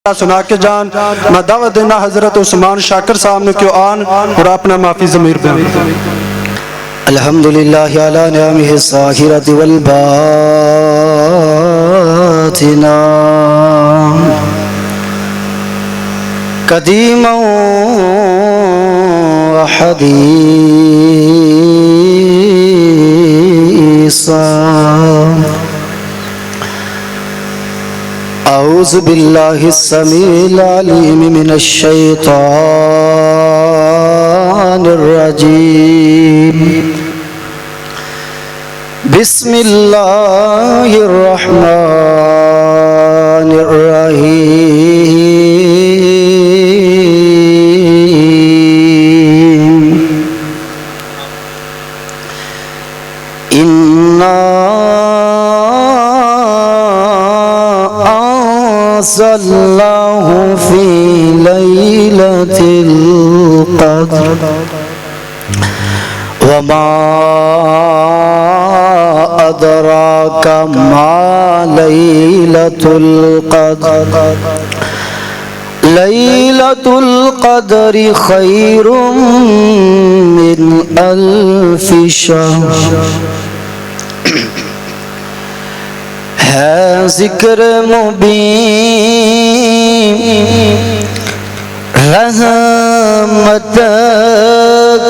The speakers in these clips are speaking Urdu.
سنا کے جان میں دعوت دینا حضرت عثمان شاکر صاحب نے کیوں آن اور اپنا معافی ضمیر بیان الحمدللہ علی نعمہ الظاہرۃ والباطنہ قدیما وحدیثا اعوذ باللہ السمیع العلیم من الشیطان الرجیم بسم اللہ الرحمن الرحیم اللہ فی لیلۃ القدر وما ادراک ما لیلۃ القدر لیلۃ القدر خیر من الف شہر ہے ذکر مبین رحمت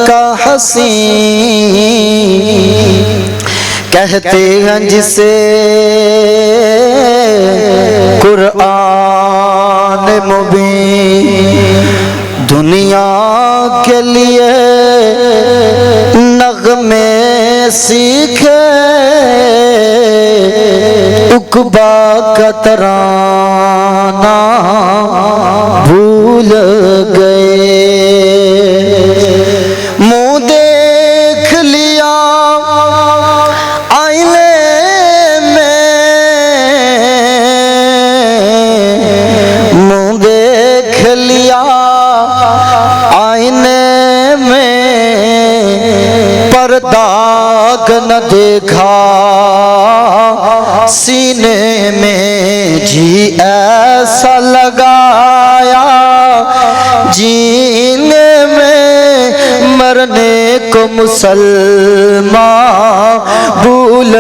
کا حسین کہتے ہیں جسے قرآن مبین دنیا کے لیے نغمے سیکھے عقبہ کا ترانہ بھول گئے منہ دیکھ لیا آئینے میں منہ دیکھ لیا آئینے میں پر داغ نہ دیکھا سینے میں جی ایسا لگایا جینے میں مرنے کو مسلمان بھول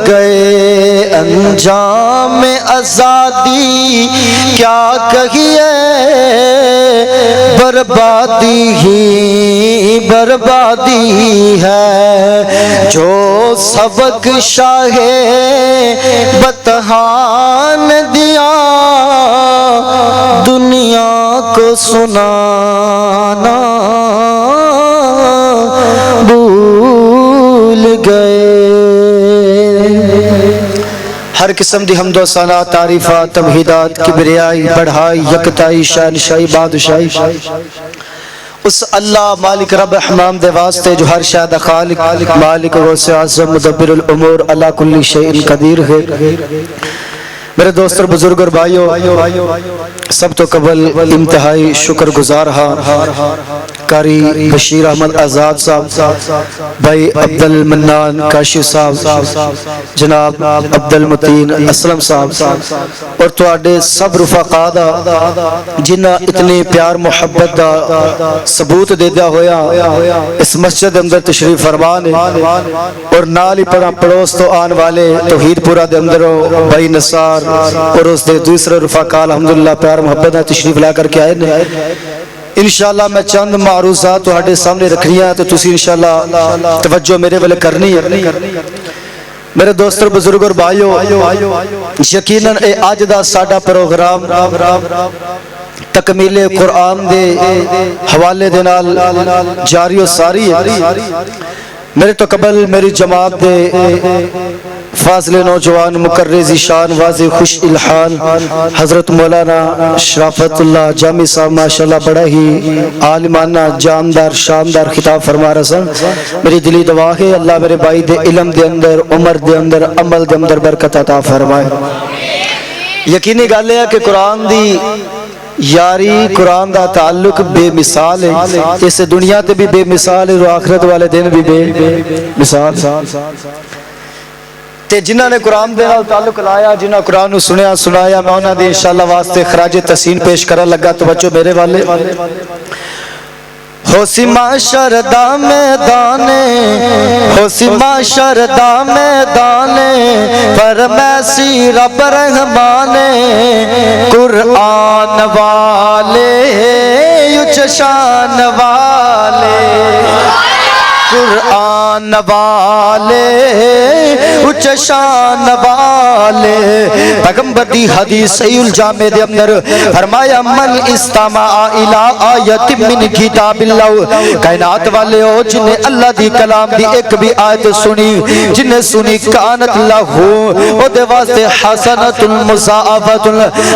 گئے انجام آزادی کیا کہیے بربادی ہی بربادی ہے جو سبق شاہ بطحان دیا دنیا کو سنانا بھول گئے ہر قسم دی حمد و ثنا تعریفات تمہیدات کبریائی بڑھائی یکتائی شہنشاہی بادشاہی اس اللہ مالک رب حمام دے واسطے جو ہر شے دا خالق مالک غوث اعظم مدبر الامور علی کل شیء قدیر ہے میرے دوست اور بزرگ اور بھائیو سب تو قبل انتہائی شکر گزار ہاں قاری بشیر احمد آزاد صاحب بھائی عبد المنان کاشف صاحب جناب عبد المتین اسلم صاحب اور تواڈے سب رفقا دا جنہ اتنی پیار محبت دا ثبوت دے دیا ہویا اس مسجد اندر تشریف فرمان اور نال ہی پڑوس تو آن والے توحید پورا دے اندر بھائی نصار اور اس دے دوسرے رفقا الحمدللہ پیار محبت دا تشریف لا کر کے آئے انشاءاللہ میں چند معروضات تواڈے سامنے رکھنی ہے تو تسی انشاءاللہ توجہ میرے والے کرنی ہے میرے دوست اور بزرگ اور بھائیو یقیناً اے آج دا ساڈا پروگرام تکمیل قرآن دے حوالے دے نال جاری و ساری ہے میرے تو قبل میری جماعت دے فاضل نوجوان مقرر ذیشان واضح خوش الحال حضرت مولانا شرافت اللہ جامی صاحب ماشاءاللہ بڑا ہی عالمانہ جاندار شاندار خطاب فرما رہا سن میری دلی دعا ہے اللہ میرے بھائی دے علم دے اندر عمر دے اندر عمل دے اندر برکت عطا فرمائے یقینی گل ہے کہ قرآن دی یاری قرآن دا تعلق بے مثال ہے اس دنیا تے بھی بے مثال ہے اور آخرت والے دن بھی بے مثال تے جنہاں نے قرآن دے نال تعلق لایا جنہاں قرآن نو سنیا سنایا میں انہاں دی انشاءاللہ واسطے خراج تحسین پیش کرن لگا توجہ میرے والے ہوسی معاشر دا میدانے ہوسی معاشر دا میدانے فرمیسی رب رحمانے قرآن والے یچ شان والے قرآن والے اچ شان والے پیغمبر دی حدیث صحیح الجامع دے اندر فرمایا من استمع الی آیت من کتاب اللہ کائنات والے ہو جنہیں اللہ دی کلام دی ایک بھی آیت سنی جنہیں سنی کانت لہو او دے واسطے حسنت المضاعفت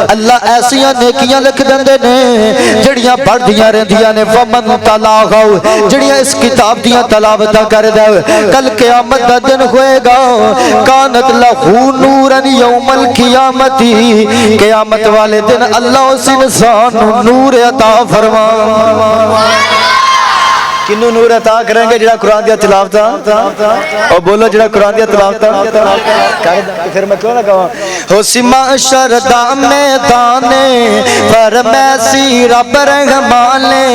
اللہ ایسیاں نیکیاں لکھ دندے نے جڑیاں بڑھ دیاں رہندیاں نے ومن تلاغو جڑیاں اس کتاب دیاں تلاوتہ کر دے کل قیامت دا دن ہوئے گا کانت لہو نورن یوم القیامتی قیامت والے دن اللہ اس انسان نور عطا فرما کنو نور عطا کریں گے جڑا قرآن دیا تلاوتہ اور بولو جڑا قرآن دیا تلاوتہ پھر میں کیوں نہ کہاں ہوسی معاشر دا میدانے فرمیسی رب رحمانے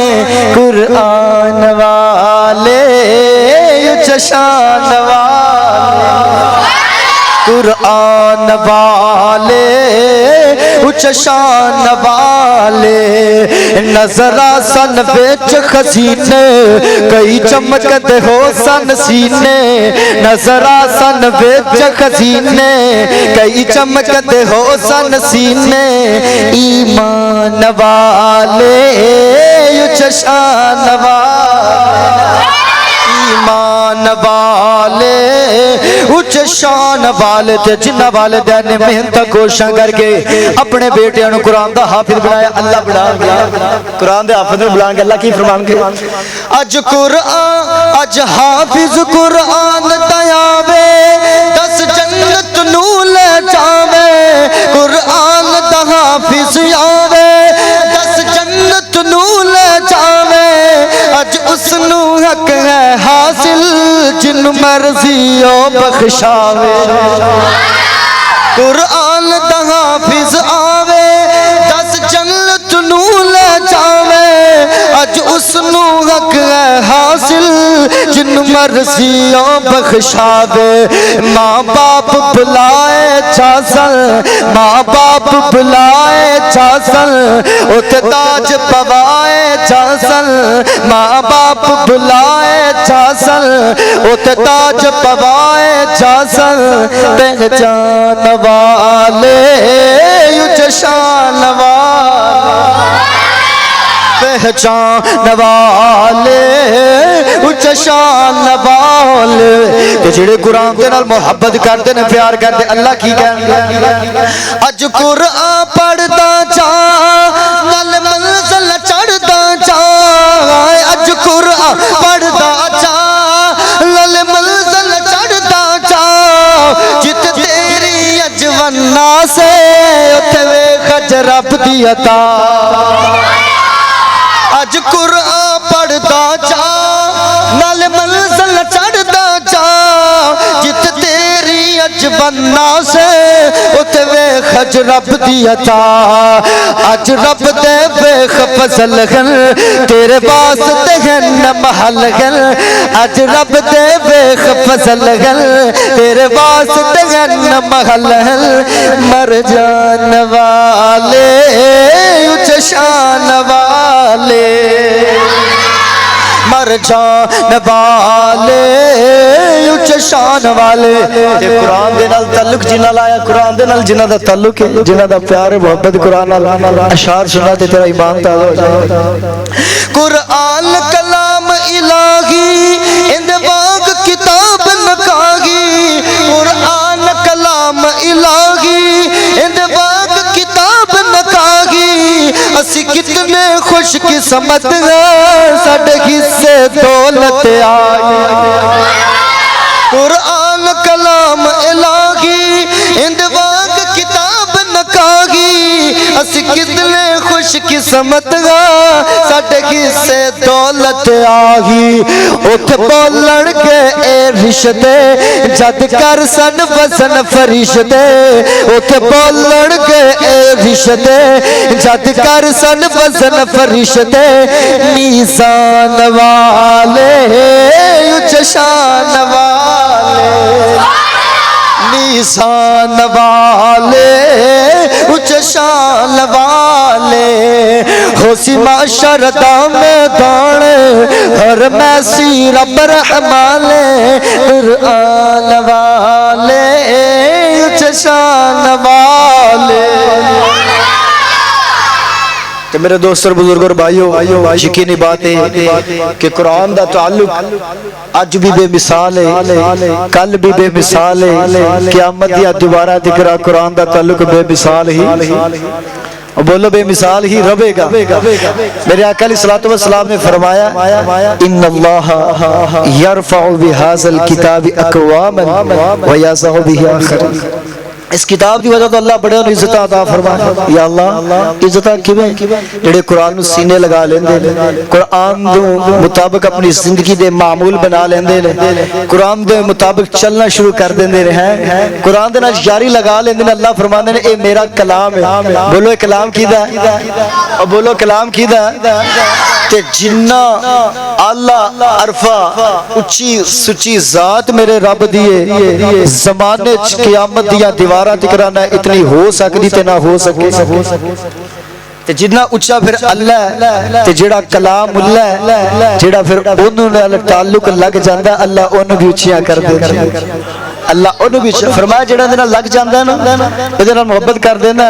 قرآن والے یچ شان والے قرآن والے اچ شان والے نظرہ سن وچ خزینے کئی چمکتے ہو سن سینے نظرہ سن وچ خزینے کئی چمکتے ہو سن سینے ایمان والے اچ شان والے ایمان والے اچ شان والے تے جنہ والدین نے محنت کوشاں کر کے اپنے بیٹیاں نو قرآن دا حافظ بنایا اللہ بنا گیا قرآن دے حافظ بنا گیا اللہ کی فرمان کے اج قرآن اج حافظ قرآن دیاوے دس جنت نو لے جاوے قرآن دا حافظ آوے دس جنت نو لے جاوے اج اس نو حق ہے حاصل جن مرضی او بخشاوے قرآن دا حافظ آوے دس جنت نو لے جاوے اج اس نو حق ہے حاصل جن مرضی او بخشاوے ماں باپ بلائے چاسل ماں باپ بلائے چاسل ات تاج پوائے چاسل ماں باپ بلائے چاسل ات تاج پوائے چاسل پہچان والے یچ شان والے پہچان والے اچ شان والے کہ جڑے قرآن دے نال محبت کرتے نے پیار کرتے اللہ کی کہیں اج قرآن پڑھدا جا نال منزل چڑھدا جا اج قرآن پڑھدا جا نال منزل چڑھدا جا جت تیری اجونا سے اتھے ویکھ رب دی عطا اج قرآن پڑھدا جا نال منزل چڑھدا جا جت تیری اج بننا سے اتھے ویکھ رب دی عطا اج رب دے ویکھ فضل گن تیرے واسطے گن محل گن اج رب دے ویکھ فضل گن تیرے واسطے گن محل گن مر جان والے اچ شان والے مر جان والے اچ شان والے تے قرآن دے نال تعلق جنہ لایا قرآن دے نال جنہ دا تعلق ہے جنہ دا پیار محبت قرآن نال اشعار سنا تے تیرا ایمان تازہ ہو جائے قرآن کلام الہی اند واگ کتاب نکاگی قرآن کلام الہی اند واگ کتاب نکاگی اسی کتنے خوش قسمت ہیں ساڈے حصے دولت آئی قرآن کلام الہی اند واگ کتاب نکاگی اسی کتنے خوش قسمت ہاں ساڈے کسے دولت آگی اتھ بولن کے اے رشتے جد کر سن وزن فرشتے اتھ بولن کے اے رشتے جد کر سن وزن فرشتے میزان والے اچ شان والے میزان والے اچ شان والے ہو سی معاشر دا میدان ہر میسی رب رحمان قرآن والے اچ شان والے. کہ میرے دوست اور بزرگ اور بھائیو یقینی بات ہے کہ قرآن دا تعلق اج بھی بے مثال ہے کل بھی بے مثال ہے قیامت یا دوبارہ ذکر قرآن دا تعلق بے مثال ہی بولو بے مثال ہی رہے گا. میرے آقا علیہ الصلوۃ والسلام نے فرمایا ان اللہ یرفع بہذا الکتاب اقواما ویضع بہ آخرین. اس کتاب کی وجہ تو اللہ بڑے انہوں عزتہ عطا فرمایا. یا اللہ عزتہ کیویں جڑے قرآن نو سینے لگا لیندے نے قرآن دے مطابق اپنی زندگی دے معمول بنا لیندے نے قرآن دے مطابق چلنا شروع کر دیندے ہیں قرآن دے نال یاری لگا لیندے نے. اللہ فرماندے نے اے میرا کلام ہے. بولو اے کلام کیدا ہے اور بولو کلام کیدا ہے. تے جنہ اللہ عرفہ اچھی سچی ذات میرے رب دیے زمانے قیامت دیا دیوارہ تکرانا اتنی ہو سکتی تے نہ ہو سکے تے جنہ اچھا پھر اللہ ہے تے جڑا کلام اللہ ہے جڑا پھر انہوں نے تعلق لگ جاندہ اللہ انہوں بھی اچھیاں کر دے. اللہ انہوں بھی فرمایا جڑا دینا لگ جاندہ ہے نا دینا محبت کر دینا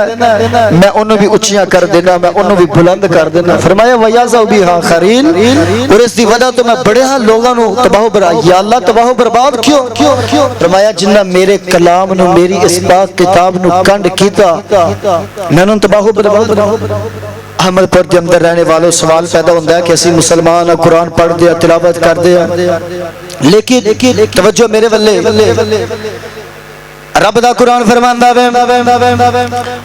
میں انہوں بھی اچھیاں کر دینا میں انہوں بھی بلند کر دینا. فرمایا وَيَعْزَوْ بِهَا خَرِينَ اور اس دی وجہ تو میں بڑے ہاں لوگوں نو تباہ برباد یا اللہ تباہ برباد کیوں. فرمایا جنہ میرے کلام نو میری اس پاک کتاب نو کنڈ کیتا میں انہوں تباہ برباد. احمد پر اندر رہنے والوں سوال پیدا ہوتا ہے کہ اسی مسلمان قرآن پڑھ دیا تلاوت کر دیا لیکن توجہ میرے والے رب دا قرآن فرماندا ہے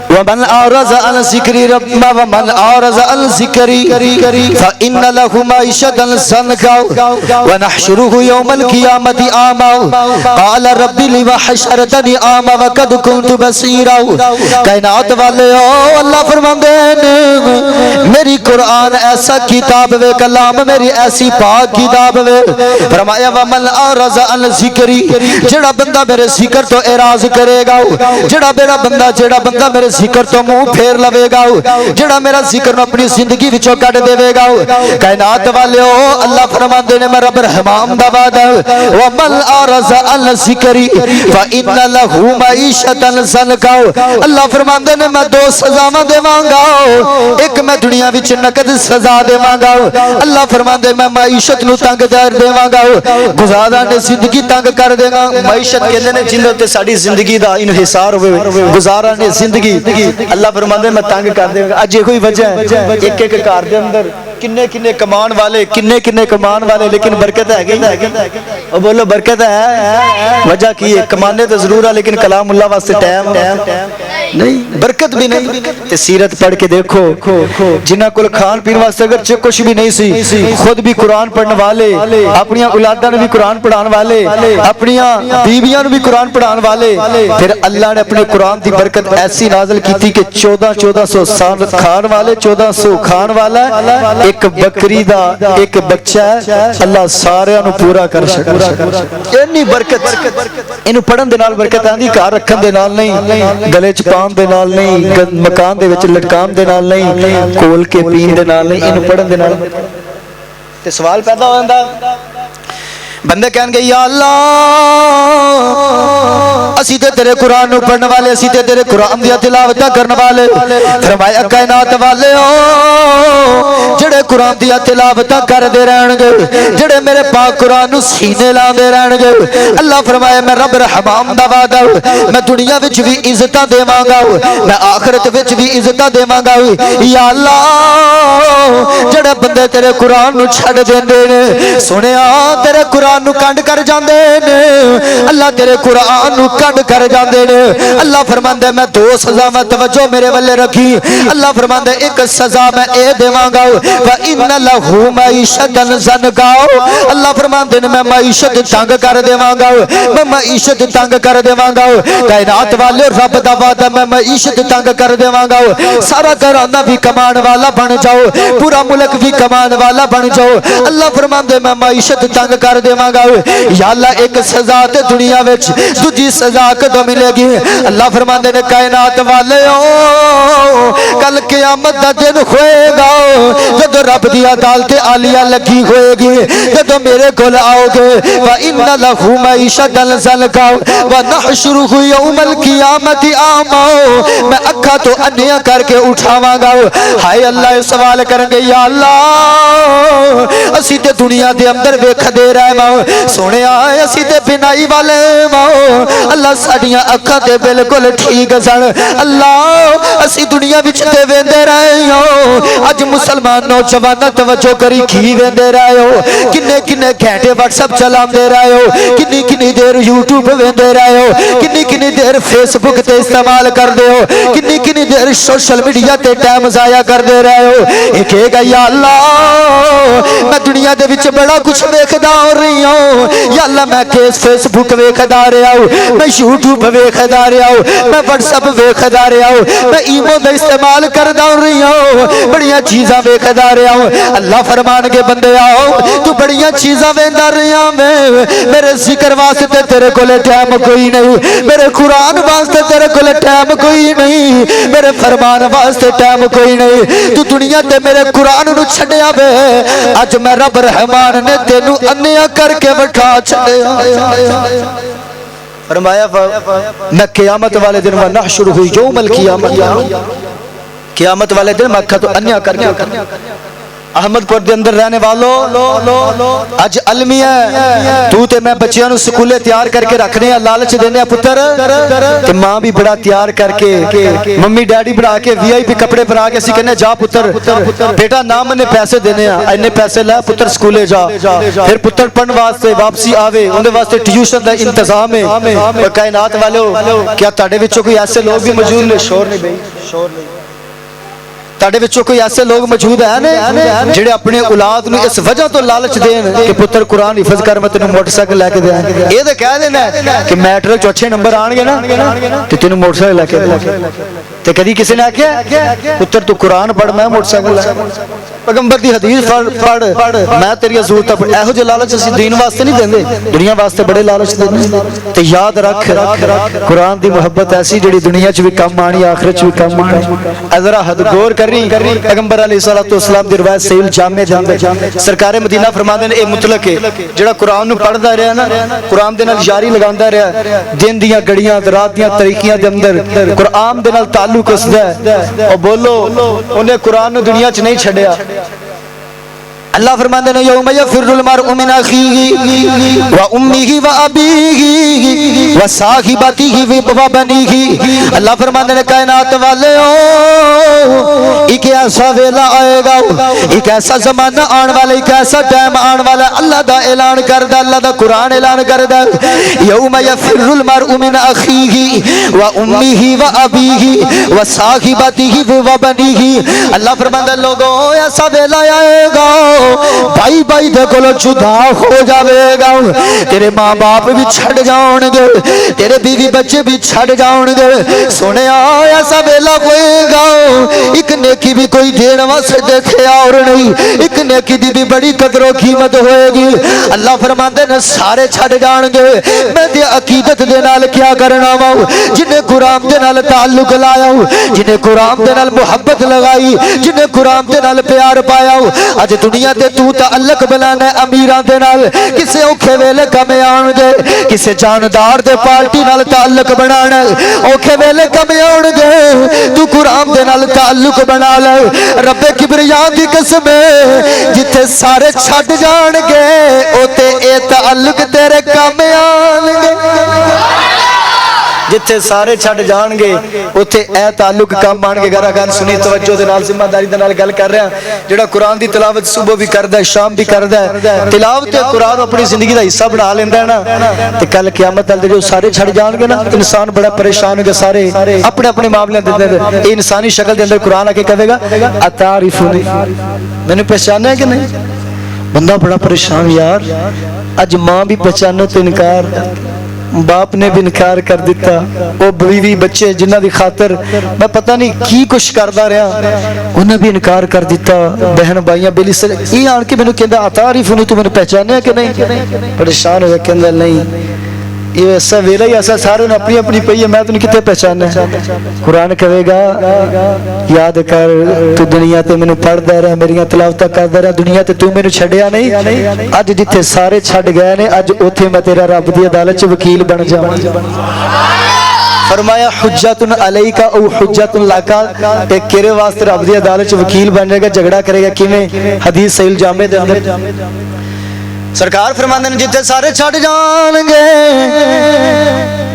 ومن اعرض عن ذکر رب ومن اعرض عن ذکری فإن له معیشة ضنکا ونحشره يوم القیامة اعما قال رب لم حشرتنی اعما وقد كنت بصیرا. کائنات والے اللہ فرماندے میری قرآن ایسا کتاب وے کلام میری ایسی پاک کتاب وے. فرمایا ومن اعرض عن ذکری جڑا بندہ میرے ذکر تو اعراض کرے گا جڑا بندہ میرے ذکر تو منہ پھیر لوے گا جڑا میرا ذکر اپنی زندگی وچوں کڈ دے گا. کائنات والے اللہ فرماندے نے میں رب رحمان دا وعدہ ومن اعرض عن ذکری فإن له معیشة ضنکا. اللہ فرماندے نے میں دو سزاواں دیواں گا ایک میں دنیا وچ نقد سزا دیواں گا. اللہ فرماندے میں معیشت نو تنگ کر دیواں گا گزارنے زندگی تنگ کر دے گا. معیشت کہندے نے جن تے ساڈی زندگی دا انحصار ہوئے گزارا نے زندگی اللہ فرماندے میں تنگ کر دے گا. اج یہ کوئی وجہ ہے ایک ایک گھر دے اندر کنے کمان والے لیکن برکت ہے گئی اور بولو برکت ہے. وجہ کی ہے کمانے تو ضرور ہے لیکن کلام اللہ واسطے ٹائم نہیں برکت بھی نہیں. تے سیرت پڑھ کے دیکھو جنہاں کول کھان پین واسطے اگر کچھ بھی نہیں سی خود بھی قرآن پڑھنے والے اپنی اولاداں نوں بھی قرآن پڑھان والے اپنی بیویاں نوں بھی قرآن پڑھان والے پھر اللہ نے اپنے قرآن دی برکت ایسی نازل کی تھی کہ 1400 سال کھان والے 1400 کھان والا ایک بکری دا ایک بچہ ہے اللہ سارے انہوں پورا کر سکتا. اینی برکت انہوں پڑھن دے نال برکت آندی گھر رکھن دے نال نہیں گلے چ پان دے نال نہیں مکان دے وچ لٹکان دے نال نہیں کول کے پین دے نال نہیں انہوں پڑھن دے نال. تے سوال پیدا ہو جاندا بندے کہن گے یا اللہ اسی تے تیرے قرآن نو پڑھنے والے اسی تے تیرے قرآن دیا تلاوت کرنے والے. فرمایا کائنات والے جڑے قرآن دیا تلاوت کر دے رہن گے جڑے میرے پاک قرآن نو سینے لا دے رہن گے اللہ فرمایا میں رب رحمان دا وعدہ میں دنیا وچ بھی عزتاں دیواں گا میں آخرت وچ بھی عزتاں دیواں گا. یا اللہ جڑے بندے تیرے قرآن نو چھڈ دیندے نے سنیا تیرے قرآن قرآن نو کنڈ کر جاندے نے اللہ تیرے قرآن نو کنڈ کر جاندے نے اللہ فرماندا میں دو سزا میں توجہ میرے والے رکھی اللہ فرماندا ایک سزا میں اے دیواں گا وَإِنَّ لَهُ مَعِيشَةً ضَنْكَا اللہ فرماندے نے میں معیشت تنگ کر دیواں گا میں معیشت تنگ کر دیواں گا کائنات والے رب دا وعدہ میں معیشت تنگ کر دیواں گا سارا گھرانہ بھی کمان والا بن جاؤ پورا ملک بھی کمان والا بن جاؤ اللہ فرماندے میں معیشت تنگ کر دیواں گا یا اللہ ایک سزا تے دنیا وچ دوجی سزا کدوں ملے گی اللہ فرماندے نے کائنات والے کل قیامت دا دن ہوئے گا جب رب دی عدالت عالیہ لگی ہوئے گی جب میرے کول آؤ گے وَإِنَّ لَهُ مَعِيشَةً ضَنْكَا وَنَحْشُرُهُ يَوْمَ الْقِيَامَةِ أَعْمَى میں اکھا تو انیا کر کے اٹھاواں گا ہائے اللہ سوال کریں گے یا اللہ اسی تے دنیا دے اندر ویکھ دے رہے ماں سونے آئے اسی تے بینائی والے ماں اللہ ساڈیاں اکھاں تے بالکل ٹھیک سن اللہ اسی دنیا وچ تے ویندے رہے ہو اج مسلمان نوجوان توجہ کری کی ویندے رہے ہو کنے کنے گھنٹے واٹس ایپ چلاندے رہے ہو کنی کنی دیر یوٹیوب ویندے رہے ہو کنی کنی دیر فیس بک تے استعمال کردے ہو کنی کنی دیر سوشل میڈیا تے ٹائم ضائع کردے رہے ہو ایک کہے گا یا اللہ میں دنیا دے وچ بڑا کچھ ویکھدا ہو رہی ہوں یا اللہ میں کیس فیس بک ویکھدا رہا ہوں میں یوٹیوب ویکھدا رہا ہوں میں واٹس ایپ ویکھدا رہا ہوں میں ایمو دا استعمال کردا رہی ہوں بڑیاں چیزاں ویکھدا رہا ہوں اللہ فرمان کے بندے آؤ تو بڑیاں چیزاں ویندا رہیا میں میرے ذکر واسطے تیرے کولے ٹائم کوئی نہیں میرے قرآن واسطے تیرے کولے ٹائم کوئی نہیں میرے فرمان واسطے ٹائم کوئی نہیں تو دنیا تے میرے قرآن نو چھڈیا وے اج میں رب رحمان نے تینوں انیا کر کے بٹھا چھڈیا فرمایا میں قیامت والے دن وَنَحْشُرُهُ يَوْمَ الْقِيَامَةِ قیامت والے دن میں اکھا تو انیا کر کے احمد پور دے اندر رہنے والوں اج علمی ہے تو تے میں بچیاں نو سکولے تیار کر کے رکھنے ہیں لالچ دینے ہیں پتر کہ ماں بھی بڑا تیار کر کے ممی ڈیڈی بڑا کے وی آئی پی کپڑے بنا کے اسی کہنے جا پتر بیٹا نام نے پیسے دینے ہیں اینے پیسے لے پتر سکولے جا پھر پتر پڑھن واسطے واپسی آوے اندے واسطے ٹیوشن دا انتظام ہے اور کائنات والو کیا تاڑے وچوں کوئی ایسے لوگ بھی موجود نے شور نہیں بھئی شور نہیں تاڑے وچوں کوئی ایسے لوگ موجود ہیں جڑے اپنے اولاد نو اس وجہ تو لالچ دین کہ پتر قرآن حفظ کر میں تینوں موٹر سائیکل لے کے دیں یہ تو کہہ دینا کہ میٹرک چ اچھے نمبر آن گے نا تو تینوں موٹر سائیکل لے کے تے کدی کسی نے آکھیا پتر تو قرآن پڑھ میں موٹر سائیکل لے پیغمبر دی حدیث پڑھ میں تیری ضرورت پڑھ ایہو جے لالچ اسی دین واسطے نہیں دیندے دنیا واسطے بڑے لالچ دیندے تے یاد رکھ قرآن دی محبت ایسی جڑی دنیا چ بھی کم آنی آخرت چ بھی کم آنی ذرا حد غور کری پیغمبر علیہ الصلوۃ والسلام دی روایت صحیح جامع سرکار مدینہ فرماندے نے اے مطلق ہے جڑا قرآن نو پڑھدا رہیا نا قرآن دے نال یاری لگاندا رہیا دن دیاں گھڑیاں رات دیاں طریقیاں دے اندر قرآن دے نال تعلق اسدا ہے او بولو اونے قرآن نو دنیا چ نہیں چھڈیا اللہ فرماندے نے یوم یفر المرء من اخیہ و امہ و ابیہ و صاحبتہ و بنیہ اللہ فرماندے نے کائنات والےو ایک ایسا ویلا آئے گا ایک ایسا زمانہ آن والا ایک ایسا ٹائم آن والا اللہ دا اعلان کردہ اللہ دا قرآن اعلان کردہ یوم یفر المرء من اخیہ و امہ و ابیہ و صاحبتہ و بنیہ اللہ فرماندے لوگوں ایسا ویلا آئے گا بھائی بھائی دے کولو جدا ہو جاوے گا تیرے ماں باپ بھی چھڑ جاؤں گے تیرے بیوی بچے بھی چھڑ جاؤں گے سونے آیا ایسا ویلا ہوئے گا ایک نیکی بھی کوئی دین واسطے دیکھے اور نہیں ایک نیکی دی بھی بڑی قدر و قیمت ہوئے گی اللہ فرماندے نے سارے چھڑ جان گے میں دے عقیدت دے نال کیا کرنا ہوں جنہیں قرآن دے نال تعلق لایا ہوں جنہیں قرآن دے نال محبت لگائی جنہیں قرآن دے نال پیار پایا ہوں آج دنیا دے تو تعلق بلانا ہے امیران دے نال کسے اوکھے ویلے کمے آن دے کسے جاندار دے پارٹی نال تعلق بنانا ہے اوکھے ویلے کمے آن دے تو قرآن دے نال تعلق بنا لے رب کبریاں دی قسم جتھے سارے چھڈ جان گے اوتے اے تعلق تیرے کمے آن گے جتھے سارے چھڑ جان گے اوتھے اے تعلق کام آن گے. گھر گھر سنی توجہ دے نال ذمہ داری دے نال گل کر رہا جڑا قرآن دی تلاوت صبح بھی کردا ہے شام بھی کردا ہے تلاوت قرآن اپنی زندگی دا حصہ بنا لیندا ہے نا تے کل قیامت والے جو سارے چھڑ جان گے نا انسان بڑا پریشان ہو گے سارے اپنے اپنے معاملے دے اندر اے انسانی شکل دے اندر قرآن آ کے کہے گا اتعرفونی میں نے پہچانا ہے کہ نہیں. بندہ بڑا پریشان یار اج ماں بھی پہچانو تو انکار باپ نے بھی انکار کر دیتا وہ بیوی بچے جنہ دی خاطر میں پتہ نہیں کی کچھ کردا رہا انہیں بھی انکار کر دیتا بہن بھائیاں بیلی سے یہ آن کے میں نے کہندا اتعرفونی تو میں نے پہچانا ہے کہ نہیں. پریشان ہو گیا کہندا نہیں یہ ایسا ویلا ہی ایسا سارے نے اپنی اپنی پئی ہے میں تو نہیں کتے پہچانا ہے. قرآن کہے گا یاد کر تو دنیا تے میں نے پڑھدا رہا میریاں تلاوتاں کردا رہا دنیا تے تو میں نے چھڈیا نہیں اج جتھے سارے چھڈ گئے نے اج اوتھے میں تیرا رب دی عدالت وچ وکیل بن جاواں. فرمایا حجت علیک او حجت لک ایک تیرے واسطے رب دی عدالت وچ وکیل بن جائے گا جھگڑا کرے گا کیویں حدیث صحیح الجامع دے اندر سرکار فرماندے نے جتھے سارے چھڈ جان گے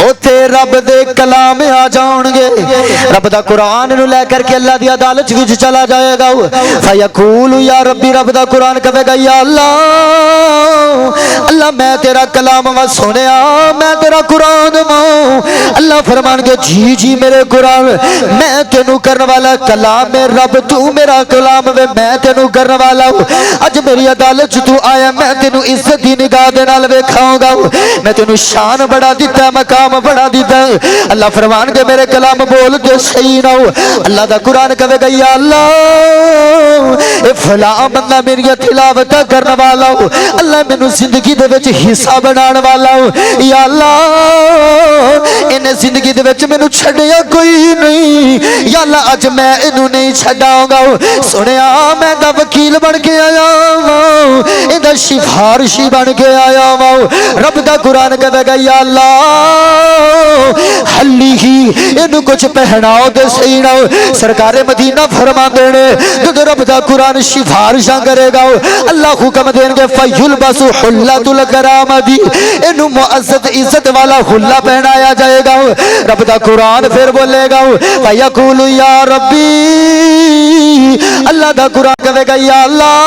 اوتھے رب دے کلام آ جان گے رب دا قرآن نو لے کر کے اللہ دی عدالت وچ چلا جائے گا فیقول یا ربی رب دا قرآن کہے گا یا اللہ میں تیرا کلام وا سنیا میں تیرا قرآن وا اللہ فرمان گے جی جی میرے قرآن میں تینو کرنے والا کلام ہے رب تو میرا کلام وے میں تینو کرنے والا اج میری عدالت تو آیا میں تینو عزت دی نگاہ دے نال ویکھاں گا میں تینو شان بڑا دیتا مقام بڑا دیتا اللہ فرمان کے میرے کلام بول دے صحیح نہ ہو اللہ دا قرآن کہے گا یا اللہ اے فلاں بندہ میری تلاوت کرنے والا ہو اللہ مینوں زندگی دے وچ حصہ بنان والا ہو یا اللہ انہیں زندگی دے وچ مینوں چھڈیا کوئی نہیں یا اللہ اج میں اینوں نہیں چھڈاں گا سنیا میں دا وکیل بن کے آیا ہوں ایندا سفارشی بن کے آیا ہوں رب دا قرآن کہے گا یا اللہ حلی ہی اینوں کچھ پہناؤ دے صحیح نہ سرکار مدینہ فرما دینے جو رب دا قرآن سفارشاں کرے گا اللہ حکم دیں گے فیلبس حلۃ الکرامتی اینوں معزز عزت والا حلہ پہنایا جائے گا رب دا قرآن پھر بولے گا فیقول یا ربی اللہ دا قرآن کہے گا یا اللہ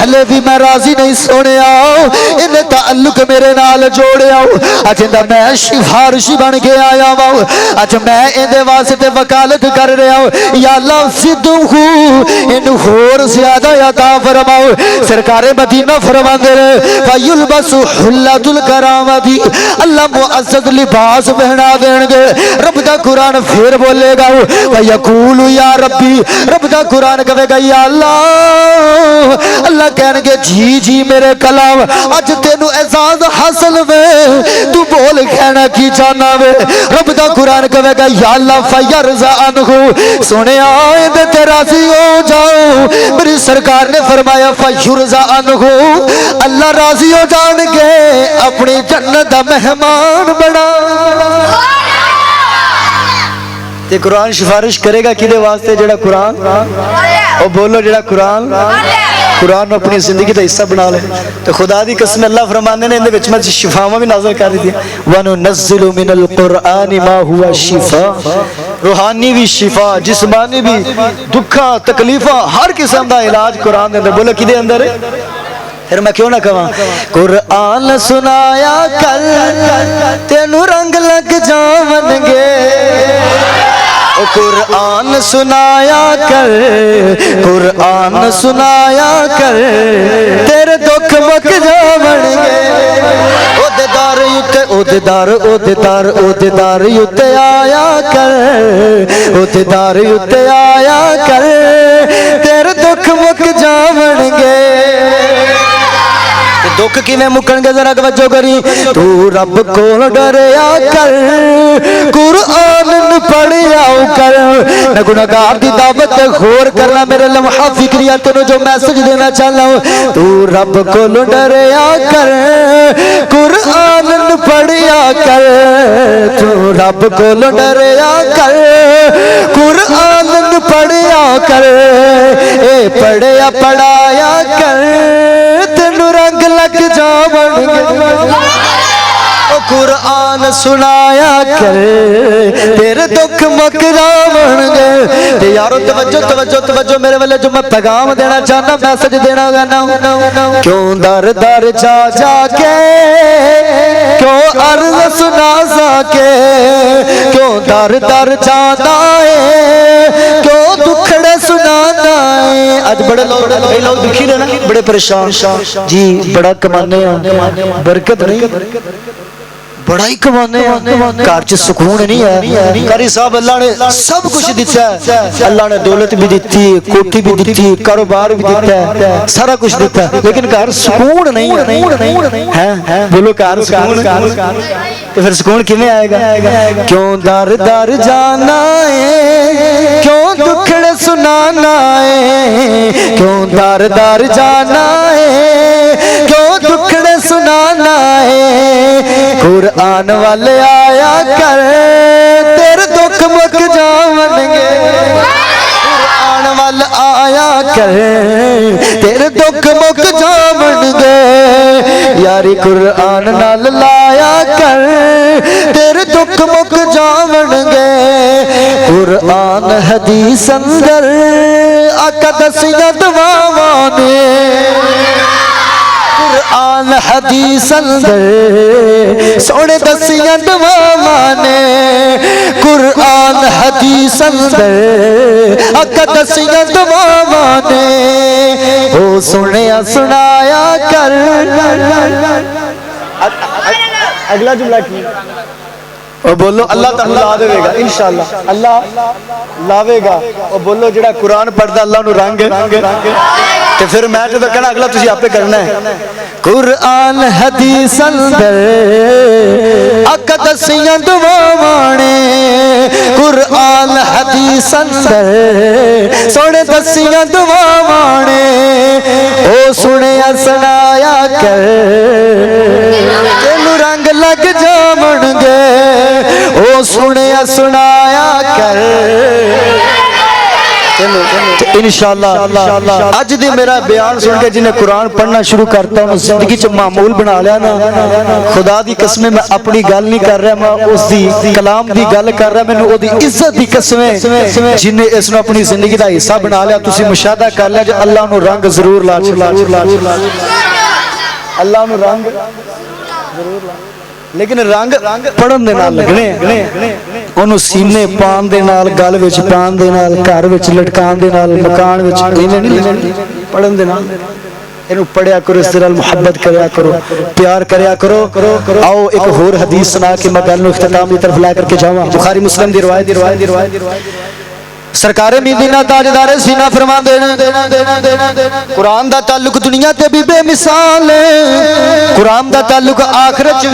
حلے بھی میں راضی نہیں سونے آؤ انہیں تعلق میرے نال جوڑے آؤ اج اندہ میں سفارشی بن کے آیا ہوں اج میں اندے واسطے وکالت کر رہا ہوں یا اللہ صدوں ان ہور زیادہ عطا فرماؤ سرکار مدینہ فرما دے رہے فیلبس حلۃ الکرامتی اللہ معزز لباس پہنا دیں گے رب دا قرآن پھر بولے گا ویقول یا ربی رب دا قرآن کہے گا یا اللہ اللہ کہنے گے جی جی میرے کلام اج تینو اعزاز حاصل وے تو بول کہنا کی جانا وے رب دا قرآن کہے گا یا اللہ فیرضا عنہ سونے آئے دے تے راضی ہو جاؤ میری سرکار نے فرمایا فیرضا عنہ اللہ راضی ہو جان گے اپنی جنت دا مہمان بنا تے قرآن سفارش کرے گا کدے واسطے جڑا قرآن او بولو جڑا قرآن قرآن اپنی زندگی کا حصہ بنا لے تو خدا دی قسم اللہ فرمانے نے اندے وچ میں شفاواں بھی نازل کر دی وَنُنَزِّلُ مِنَ الْقُرْآنِ مَا هُوَ شِفَاءٌ روحانی بھی شفا جسمانی بھی دکھاں تکلیفاں ہر قسم دا علاج قرآن دے اندر بولو کدے اندر ہے پھر میں کیوں نہ کہاں قرآن سنایا کر تینو رنگ لگ جاون گے قرآن سنایا کر قرآن سنایا کر تیرے دکھ مک جاون گے عہدیدار یوتے عہدیدار عہدیدار عہدیدار یوتے آیا کر عہدیدار یوتے آیا کر تیرے دکھ مک جاون گے دکھ کی میں مکن گے ذرا توجہ کری تو رب کو ڈریا کر قرآن پڑھیا کر میں گناہگار دی دعوت غور کرنا میرے لمحہ فکریہ تینوں جو میسج دینا چاہتا ہوں تو رب کو ڈریا کر قرآن پڑھیا کر تو رب کو ڈریا کر قرآن پڑھیا کر اے پڑھیا پڑھایا کر تینوں رنگ لگ جاون گے قرآن سنایا کر تیرے دکھ مک جاونگے تے یارو توجہ توجہ توجہ میرے والے جو میں پیغام دینا چاہنا میسج دینا گانا کیوں در در جا جا کے کیوں عرض سنا سکے کیوں در در جانا ہے کیوں دکھڑے سنانا ہے آج بڑے لوگ دکھی رہنا بڑے پریشان جی بڑا کمانے ہیں برکت نہیں بڑا ہی کمانے ہیں کارچ سکون نہیں ہے قاری صاحب اللہ نے سب کچھ دیتا ہے اللہ نے دولت بھی دیتی کوٹھی بھی دیتی کاروبار بھی دیتا ہے سارا کچھ دیتا ہے لیکن کار سکون نہیں ہے بولو کار سکون تو پھر سکون کیوں آئے گا کیوں در در جانا ہے کیوں دکھڑے سنانا ہے کیوں در در جانا ہے کیوں دکھڑے سنانا ہے قرآن والے آیا کر تیرے دکھ مک جاونگے قرآن والے آیا کر تیرے دکھ مک جاونگے یاری قرآن نال لایا کر تیرے دکھ مک جاونگے قرآن حدیث اندر آقا دسیا دعاواں نے قرآن حدیث اندر سونے دسیاں دعاواں نے قرآن حدیث اندر آقا دسیاں دعاواں نے او سنیا سنایا کر اگلا جملہ کی اور بولو اللہ تعالیٰ لا دے گا انشاءاللہ اللہ لاوے گا اور بولو جڑا قرآن پڑھدا اللہ نو رنگ تے پھر میں جو کہنا اگلا تسی آپ پہ کرنا ہے قرآن حدیث اندر آقا دسیاں دعاواں نے قرآن حدیث اندر سونے دسیاں دعاواں نے او سنیا سنایا کر تینوں رنگ لگ جاونگے او سنیا سنایا کر انشاءاللہ اج دی میرا بیان سن کے جنہیں قرآن پڑھنا شروع کرتا ہوں زندگی چ معمول بنا لیا نا خدا دی قسمیں میں اپنی گل نہیں کر رہا میں اس دی کلام دی گل کر رہا میں او دی عزت دی قسمیں جنہیں اس نے اپنی زندگی دا حصہ بنا لیا تسی مشاہدہ کر لیا جو اللہ نو رنگ ضرور لا اللہ نو رنگ ضرور لا لیکن رنگ پڑھن دے نال لگنے انہوں سینے پان دے نال گل وچ پان دے نال گھر وچ لٹکان دے نال مکان وچ نہیں پڑھن دے نال انہوں پڑھیا کرو اس طرح محبت کریا کرو پیار کریا کرو آؤ ایک اور حدیث سنا کے میں گل نو اختتام دی طرف لے کر کے جاواں بخاری مسلم دی روایت سرکار مدینہ تاجدار سینہ فرما دینا قرآن دا تعلق دنیا تے بھی بے مثال ہے قرآن دا تعلق آخرت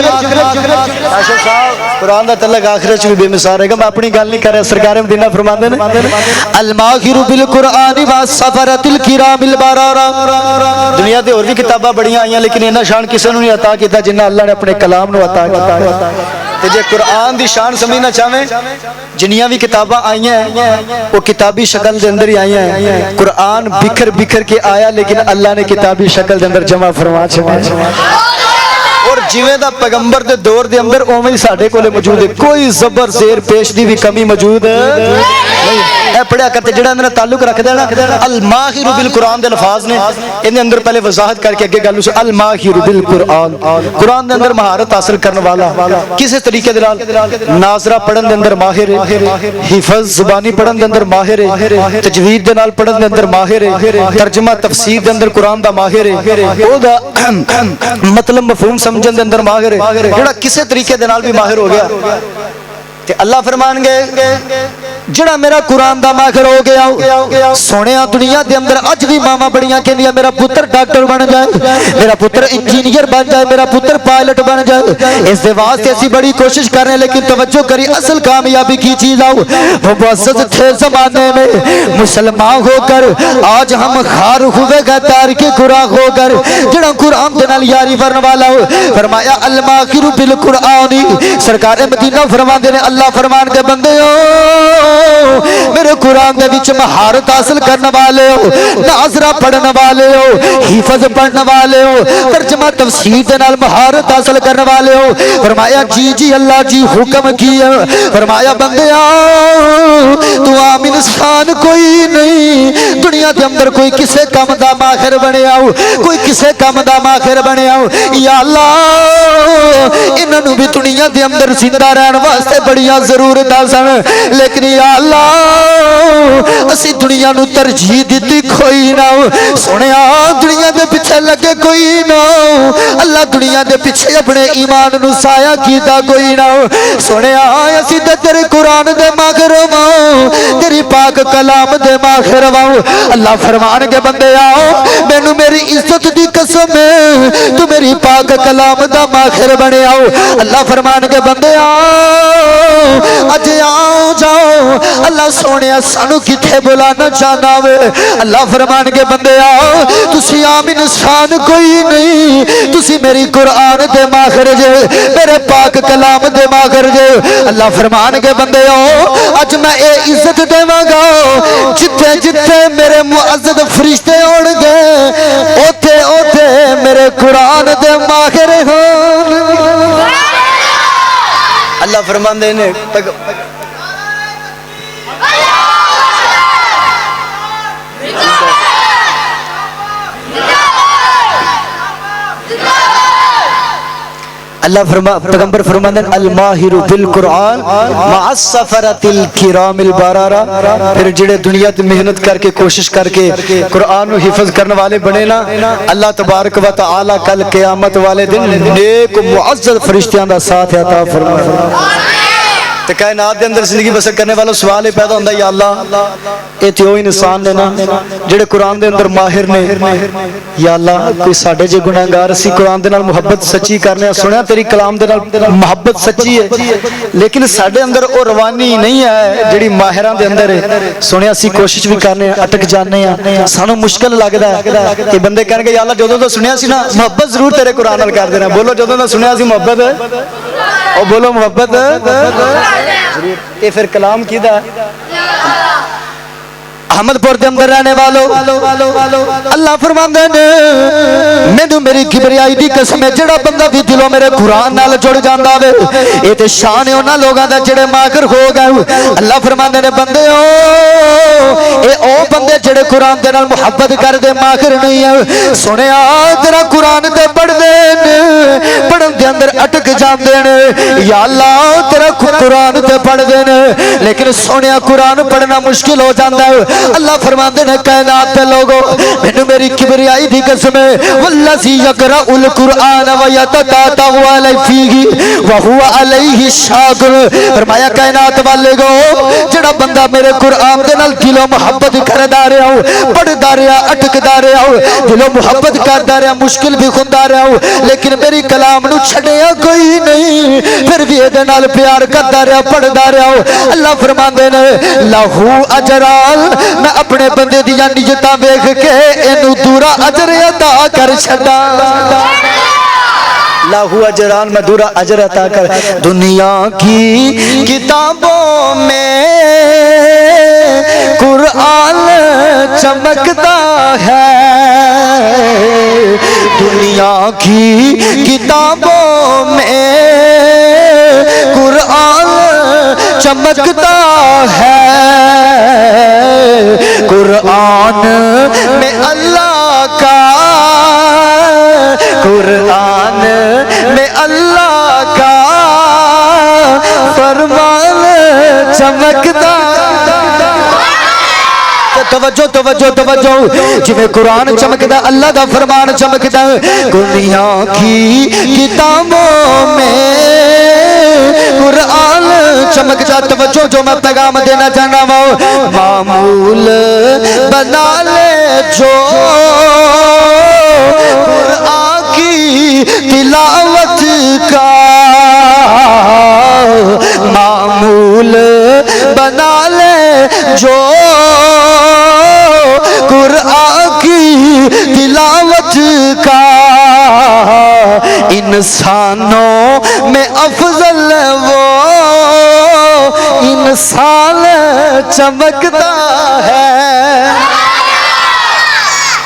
قرآن دا تعلق آخرت بھی بے مثال ہے میں اپنی گل نہیں کر رہا سرکار مدینہ فرما دینا الماہر بالقرآن والسفرۃ الکرام البرارہ دنیا تے اور بھی کتاباں بڑیاں آئیاں لیکن انہاں شان کسے نو نہیں عطا کیتا جنہ اللہ نے اپنے کلام نو عطا کیتا تے جے قرآن دی شان سمجھنا چاہویں جنیاں بھی کتاباں آئی ہیں وہ کتابی شکل دے اندر ہی آئی ہیں قرآن بکھر بکھر کے آیا لیکن اللہ نے کتابی شکل دے اندر جمع فرما چھوڑا اور جویں دا پیغمبر دے دور دے اندر اوویں ساڈے کولے موجود ہے کوئی زبر زیر پیش دی بھی کمی موجود نہیں اے پڑھیا کرتے جڑا میرا تعلق رکھ دینا الماہر بالقرآن دے الفاظ نے ان اندر پہلے وضاحت کر کے اگے گل سے الماہر بالقرآن قرآن دے اندر مہارت حاصل کرنے والا کس طریقے دے نال ناظرہ پڑھن دے اندر ماہر ہے حفظ زبانی پڑھن دے اندر ماہر ہے تجوید دے نال پڑھن دے اندر ماہر ہے ترجمہ تفسیر دے اندر قرآن دا ماہر ہے او دا مطلب مفہوم سمجھن دے اندر ماہر ہے جڑا کسے طریقے دے نال بھی ماہر ہو گیا تے اللہ فرمان گے جڑا میرا قرآن دا ماہر ہو گیا سونیا دنیا دے اندر اج بھی ماما بڑیاں کہندیاں میرا پتر ڈاکٹر بن جائے میرا پتر انجینئر بن جائے میرا پتر پائلٹ بن جائے اس دے واسطے اسی بڑی کوشش کر رہے ہیں لیکن توجہ کری اصل کامیابی کی چیز آؤ وہ معزز تھے زمانے میں مسلمان ہو کر آج ہم خار ہوئے گا تارک قرآن ہو کر جڑا قرآن دے نال یاری ورن والا ہو فرمایا الماخر بالقرآن سرکار مدینہ فرمان دے اللہ فرمان کے بندے ہو میرے قرآن دے وچ مہارت حاصل کرنے والے ہو، ناظرہ پڑھنے والے ہو، حفظ پڑھنے والے ہو، ترجمہ تفسیر دے نال مہارت حاصل کرنے والے ہو۔ فرمایا جی جی اللہ جی حکم کیا، فرمایا بندیا تو عام انسان کوئی نہیں، دنیا دے اندر کوئی کسے کام دا ماہر بنے آؤ، کوئی کسے کام دا ماہر بنے آؤ، یا اللہ انہوں بھی دنیا دے اندر زندہ رہن واسطے بڑیاں ضرورت سن، لیکن یا اللہ اسی دنیا نو ترجیح دیتی کوئی نہ، سنیا دنیا دے پیچھے لگے کوئی نہ، اللہ دنیا دے پیچھے اپنے ایمان نو سایہ کیتا کوئی نہ، سنیا اسی تے تیرے قرآن دے ماہر ہوں، تیری پاک کلام دے ماہر ہوں۔ اللہ فرمان کے بندے آؤ مینوں میری عزت دی قسم ہے تو میری پاک کلام دا ماہر بنے آؤ۔ اللہ فرمان کے بندے آؤ اج آؤ جاؤ، اللہ سونے سانو کتھے بلانا چاہنا وے۔ اللہ فرمان کے بندے آؤ تسی عام انسان کوئی نہیں، تسی میری قرآن دے ماہر جے، میرے پاک کلام دے ماہر جے۔ اللہ فرمان کے بندے آؤ اج میں اے عزت دے مانگا جتھے جتھے میرے معزز فرشتے اڑ گئے اوتھے اوتھے میرے قرآن دے ماہر ہوں۔ اللہ فرمان دے نے اللہ پیغمبر فرماندے الماہر بالقرآن مع السفرۃ الکرام البررہ، پھر جڑے دنیا تے محنت کر کے کوشش کر کے قرآن نو حفظ کرنے والے بنے نا، اللہ تبارک و تعالی کل قیامت والے دن نیک معزز فرشتیاں دا ساتھ عطا فرمائے۔ تے کائنات دے اندر زندگی بسر کرنے والا سوال ہی پیدا ہوندا یا اللہ اے تے او انسان نے نا جڑے قرآن دے اندر ماہر نے، یا اللہ کوئی ساڈے جے گناہگار اسی قرآن دے نال محبت سچی کرنے ہیں، سنیا تیری کلام دے نال محبت سچی ہے لیکن ساڈے اندر او روانی نہیں ہے جڑی ماہراں دے اندر ہے، سنیا اسی کوشش بھی کرنے ہیں اٹک جانے ہیں، سانو مشکل لگدا ہے کہ بندے کہن گے یا اللہ جدوں تو سنیا سی نا محبت ضرور تیرے قرآن نال کر دینا، بولو جدوں تو سنیا سی محبت او بولو محبت ضرور، اے پھر کلام کیدا احمد پور دے اندر رہنے والو اللہ فرماندے نے مینوں میری کبریائی دی قسم ہے جڑا بندہ بھی دلوں میرے قرآن نال جڑ جاندا وے اے تے شان ہے انہاں لوگاں دا جڑے ماہر ہو گئے۔ اللہ فرماندے نے بندے اے او بندے جڑے قرآن دے نال محبت کر دے ماہر نہیں ہے، سنیا تیرا قرآن تے پڑھ دے پڑھن دے اندر اٹک جاندے نے، یا اللہ تیرا قرآن تے پڑھ دے لیکن سنیا قرآن پڑھنا مشکل ہو جاندا ہے۔ اللہ فرماندے نے کائنات دے لوگو مینوں میری کبریائی دی قسم ہے والذی یقرأ القرآن ویتتعتع علیہ فیہ وہو علیہ شاکر، فرمایا کائنات والے گو جڑا بندہ میرے قرآن دے نال دلوں محبت کردا رہا ہو، پڑھدا رہا اٹکدا رہا ہو، دلوں محبت کردا رہا مشکل بھی خوندا رہا ہو لیکن میری کلام نو چھڈیا کوئی نہیں، پھر بھی دے نال پیار کردا رہا پڑھدا رہا ہو، اللہ فرماندے نے لہو اجران میں اپنے بندے دیا نیتاں ویکھ کے اینو دورا اجر عطا کر چھڈا، لاہو اجران میں دورا اجر عطا کر۔ دنیا کی کتابوں میں قرآن چمکتا ہے، دنیا کی کتابوں میں قرآن چمکتا ہے، قرآن میں اللہ کا، قرآن میں اللہ کا فرمان چمکتا۔ توجہ توجہ توجہ، جویں قرآن چمکدا اللہ دا فرمان چمکدا، دنیا کی کتابوں میں قرآن چمک جا۔ توجہ جو میں پیغام دینا چاہنا وہ معمول بنا لے جو قرآن کی تلاوت کا، معمول بنا لے جو قرآن کی تلاوت کا، انسانوں میں افضل وہ انسان چمکتا ہے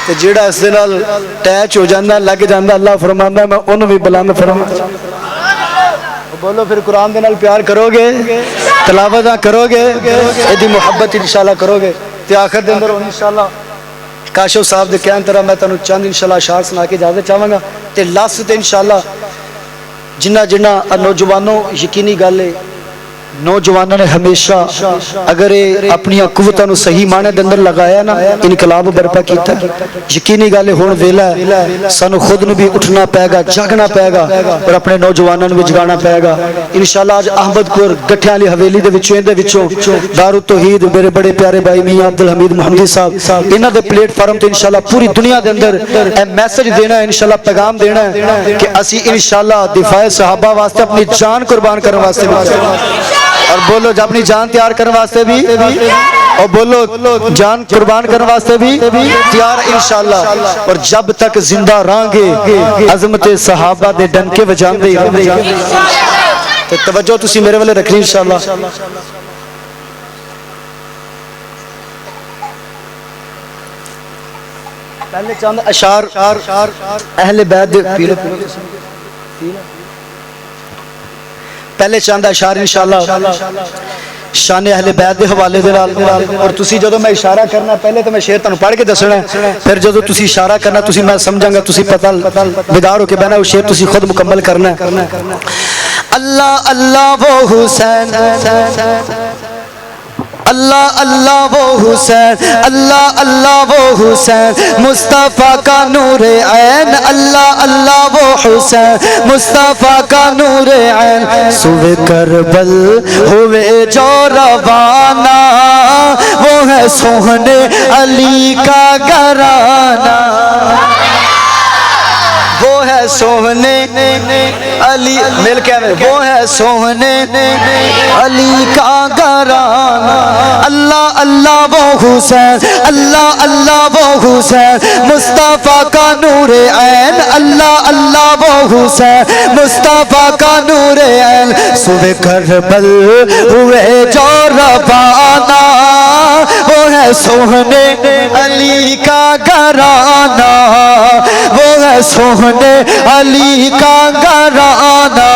تے جڑا اس دے نال ٹیچ ہو جاندہ لگ جاندہ اللہ فرماندا ہے میں انہوں بھی بلند فرماتا بولو پھر قرآن دے نال پیار کرو گے تلاوت کرو گے ایدی محبت انشاءاللہ کرو گے تے آخر دے اندر انشاءاللہ کاشف صاحب دے کہن طرح میں تانوں چند انشاءاللہ اشعار سنا کے اجازت چاہواں گا تے لاسٹ تے انشاءاللہ جنہ نوجوانوں یقینی گل ہے نوجوانوں نے ہمیشہ اگر اپنی قوتوں نو صحیح معنی دے اندر لگایا نا انقلاب برپا کیتا یقینی گل ہون ویلا ہے سانو خود نو بھی اٹھنا پے گا جاگنا پے گا اور اپنے نوجوانوں نو بھی جگانا پے گا انشاءاللہ اج احمد پور گٹھیاں والی حویلی دے وچوں دار التوحید میرے بڑے پیارے بھائی میاں عبد الحمید محمدی صاحب انہاں دے پلیٹ فارم تے انشاءاللہ پوری دنیا دے اندر اے میسج دینا ہے انشاءاللہ پیغام دینا ہے کہ اسی انشاءاللہ دفاع صحابہ واسطے اپنی جان قربان کرنے واسطے اور بولو جب اپنی جان تیار کرنے واسطے بھی اور بولو جان قربان کرنے واسطے بھی تیار انشاءاللہ اور جب تک زندہ رہاں گے عظمت صحابہ دے ڈنکے بجان دے تو توجہ تسی میرے والے رکھنی انشاءاللہ پہلے چاند اشعار اہل بیت پہلے چاند اشعار انشاءاللہ شان اہل بیت دے حوالے دے نال اور تسی جدوں میں اشارہ کرنا پہلے تو میں شعر تانوں پڑھ کے دسنا ہے پھر جدوں تسی اشارہ کرنا تسی میں سمجھاں گا تسی پتہ بیدار ہو کے بہنا وہ شعر تسی خود مکمل کرنا ہے اللہ اللہ وہ حسین اللہ اللہ وہ حسین اللہ اللہ وہ حسین مصطفیٰ کا نور عین اللہ اللہ وہ حسین مصطفیٰ کا نور عین صبح کربل ہوئے جو روانہ وہ ہے سوہنے علی کا گھرانہ وہ ہے سوہنے علی مل کے وہ ہے سوہنے علی کا گھرانہ اللہ اللہ وہ حسین اللہ اللہ وہ حسین مصطفیٰ کا نور عین اللہ اللہ وہ حسین مصطفیٰ کا نور عین صبح کربل ہوئے جو روانہ وہ ہے سوہنے علی کا گھرانہ وہ ہے سوہنے علی کا گھرانہ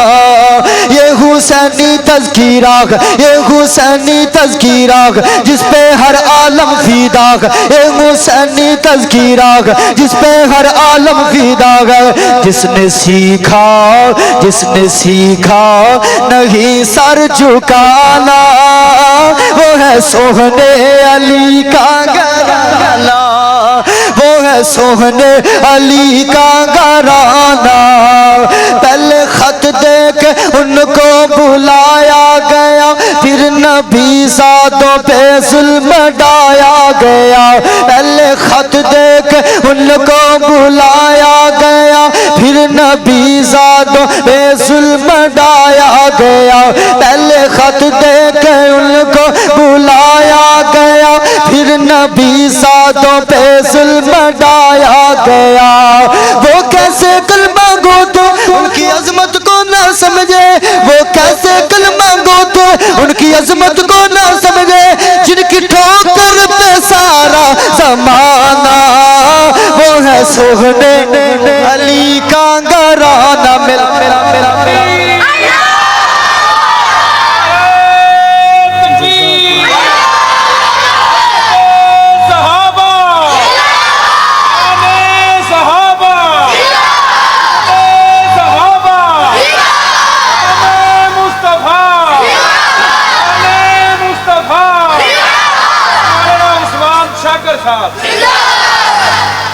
یہ حسینی تذکیرہ یہ حسینی تذکیرہ جس پہ ہر عالم فیدا یہ حسینی تذکیرہ جس پہ ہر عالم فیدا جس نے سیکھا نہیں سر جھکانا وہ ہے سوہنے علی کا گھرانہ وہ ہے سوہنے علی کا گھرانہ پہلے خط دے کے ان کو بلایا گیا پھر نبی زادوں پہ ظلم ڈایا گیا پہلے خط دے کے ان کو بلایا گیا پھر نبی زادوں پہ ظلم ڈایا گیا پہلے خط دے کے ان کو بلایا گیا پھر نبی زادوں پہ ظلم ڈایا گیا وہ کیسے کلمہ گو تو ان کی عظمت کو نہ سمجھے وہ کیسے کلمہ گو تو ان کی عظمت کو نہ سمجھے جن کی ٹھوکر پہ سارا زمانہ وہ ہے سوہنے علی کا گھرانہ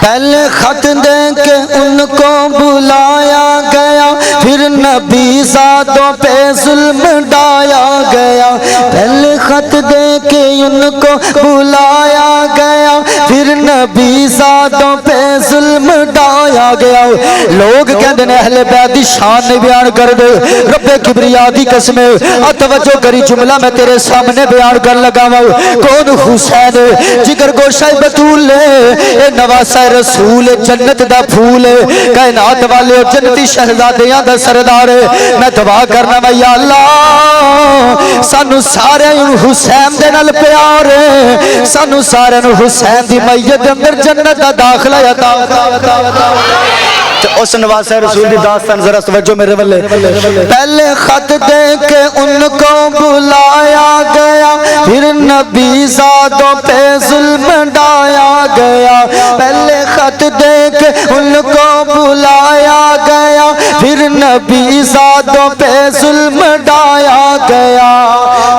پہلے خط دے کے ان کو بلایا گیا پھر نبی زادوں پہ ظلم ڈایا گیا پہلے خط دے کے ان کو بلایا گیا پھر نبی زادوں پہ ظلم ڈایا گیا لوگ کہندے نے اہل بیت دی شان نہیں بیان کر دے رب کبریا دی قسم توجہ کری جملہ میں تیرے سامنے بیان کر لگا کون حسین جگر گوشہ بطول اے نواسہ رسول جنت دا پھول کائنات والے جنتی شہزادیاں دا سردار میں دعا کرنا میں یا اللہ سانو سارے حسین دے نال پیار سانو سارے حسین دی میت اندر جنت دا داخلہ عطا اس نواسہ رسول دی داستان ذرا توجہ میرے والے پہلے خط دے کے ان کو بلایا گیا پھر نبی زادوں پہ ظلم ڈایا گیا پہلے خط دے کے ان کو بلایا گیا پھر نبی زادوں پہ ظلم ڈایا گیا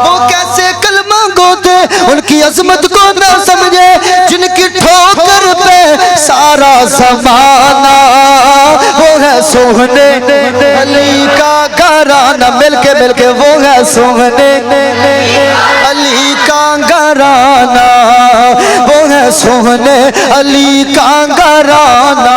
وہ کیسے کلمہ گو تھے ان کی عظمت کو نہ سمجھے جن کی ٹھوکر پہ سارا زمانہ وہ ہے سوہنے علی کا گھرانہ مل کے وہ ہے سوہنے علی کا گھرانہ وہ ہے سوہنے علی کا گھرانہ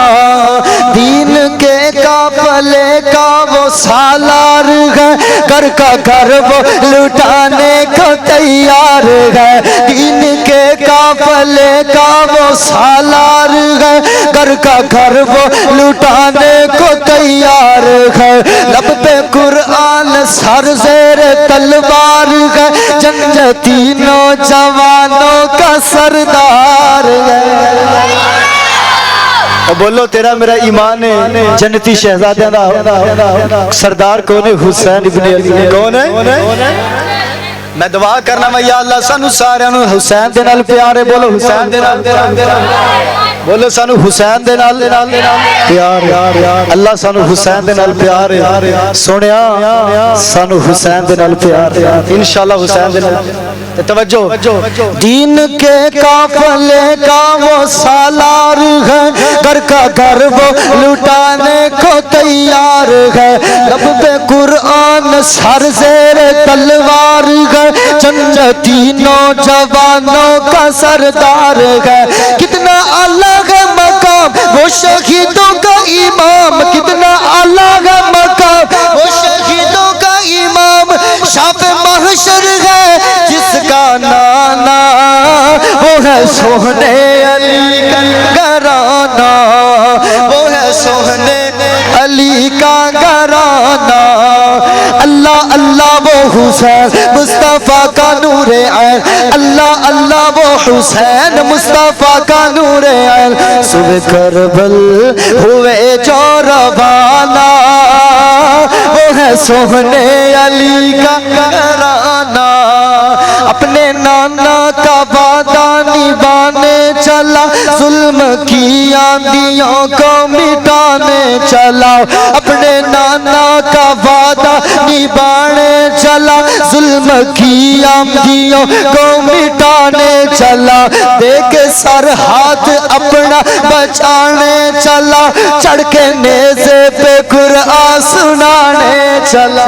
دین کے قافلے کا وہ سالار ہے گھر کا گھر وہ لٹانے کو تیار ہے دین کے قافلے کا وہ سالار ہے گھر کا گھر وہ لٹانے کو تیار ہے لب پہ قرآن سر زیر تلوار ہے جنتی نوجوانوں کا سردار ہے بولو تیرا میرا ایمان ہے جنتی شہزادیاں دا سردار کون ہے حسین ابن علی کون ہے میں دعا کرنا میں یا اللہ سانو سارے حسین دے نال پیار ہے بولو حسین دے نال بولو سانو حسین دے نال پیار اللہ سانو حسین دے نال پیار ہے سونیا سانو حسین دے نال پیار ہے انشاءاللہ حسین دے نال توجہ دین کے قافلے کا وہ سالار ہے گھر کا گھر وہ لٹانے کو تیار ہے لب پہ قرآن سر زیر تلوار ہے جنتی نوجوانوں کا سردار ہے کتنا الگ مقام وہ شہیدوں کا امام کتنا الگ مقام وہ شہیدوں کا امام شاف محشر ہے جس کا نانا وہ ہے سوہنے علی کا گھرانہ وہ ہے سوہنے علی کا گھرانہ اللہ اللہ وہ حسین مصطفیٰ کا نور عین اللہ اللہ وہ حسین مصطفیٰ کا نور عین صبح کربل ہوئے جو روانہ وہ ہے سوہنے علی کا گھرانہ اپنے نانا کا وعدہ نبھانے چلا ظلم کی آندھیوں کو مٹانے چلا اپنے نانا کا وعدہ نبھانے چلا ظلم کی آندھیوں کو مٹانے چلا دیکھ سر ہاتھ اپنا بچانے چلا چڑھ کے نیزے پہ قرآن سنانے چلا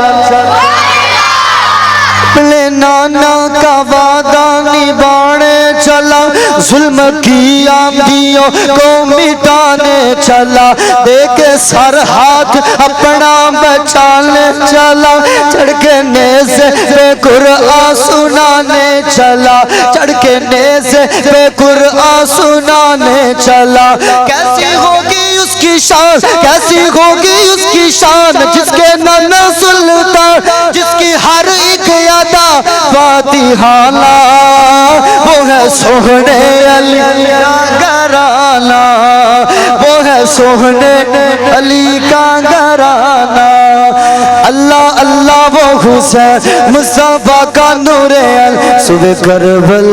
اپنے نانا کا وعدہ نبھانے چلا ظلم کی آندھیوں کو مٹانے چلا دیکھ سر ہاتھ اپنا بچانے چلا چڑھ کے نیزے پہ قرآن سنانے چلا چڑھ کے نیزے پہ قرآن سنانے چلا کیسی ہوگی اس کی شان کیسی ہوگی اس کی شان جس کے نانا سلطان جس کی ہر ایک ادا فاتحانہ وہ ہے سوہنے علی کا گھرانہ وہ ہے سوہنے علی کا گھرانہ اللہ اللہ وہ حسین مصطفیٰ کا نور عین صبح کربل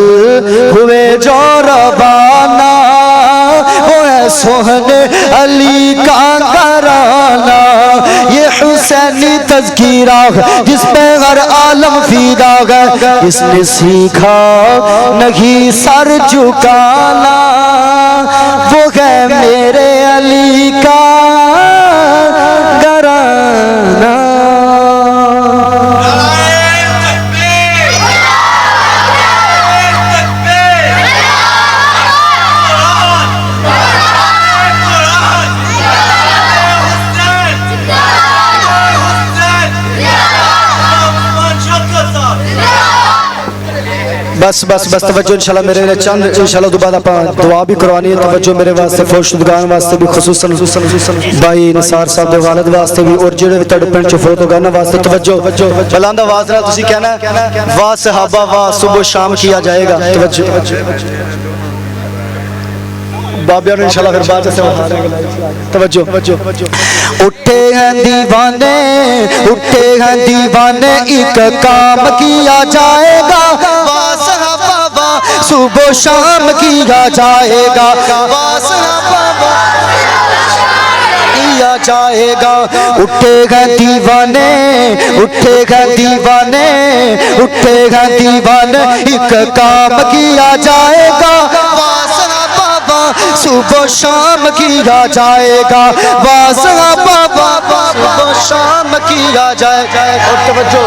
ہوئے جو روانہ وہ ہے سوہنے علی کا گھرانہ یہ حسینی تذکیرہ جس پہ ہر عالم فیدا ہے اس نے سیکھا نہیں سر جھکانا وہ ہے میرے علی کا گھرانہ بس توجہ انشاءاللہ میرے نے چند انشاءاللہ دوبارہ آپ دعا بھی کروانی ہے. توجہ میرے واسطے فوشدگان واسطے بھی خصوصاً بھائی نثار صاحب دے والد واسطے بھی اور جڑے بھی تڑ پنڈ چ فوت ہو گئے نا واسطے توجہ بلند آواز نال تسی کہنا واہ صحابہ واہ صبح شام کیا جائے گا. بابیاں نے انشاءاللہ پھر بعد سے بتا دیں گے. توجہ اٹھے ہیں دیوانے ایک کام کیا جائے گا واہ صحابہ واہ صبح شام کیا جائے گا واہ صحابہ کیا جائے گا. اٹھے ہیں دیوانے ایک کام کیا جائے گا واہ صحابہ واہ صبح شام کیا جائے گا واہ صحابہ واہ صبح شام کیا جائے گا. اور توجہ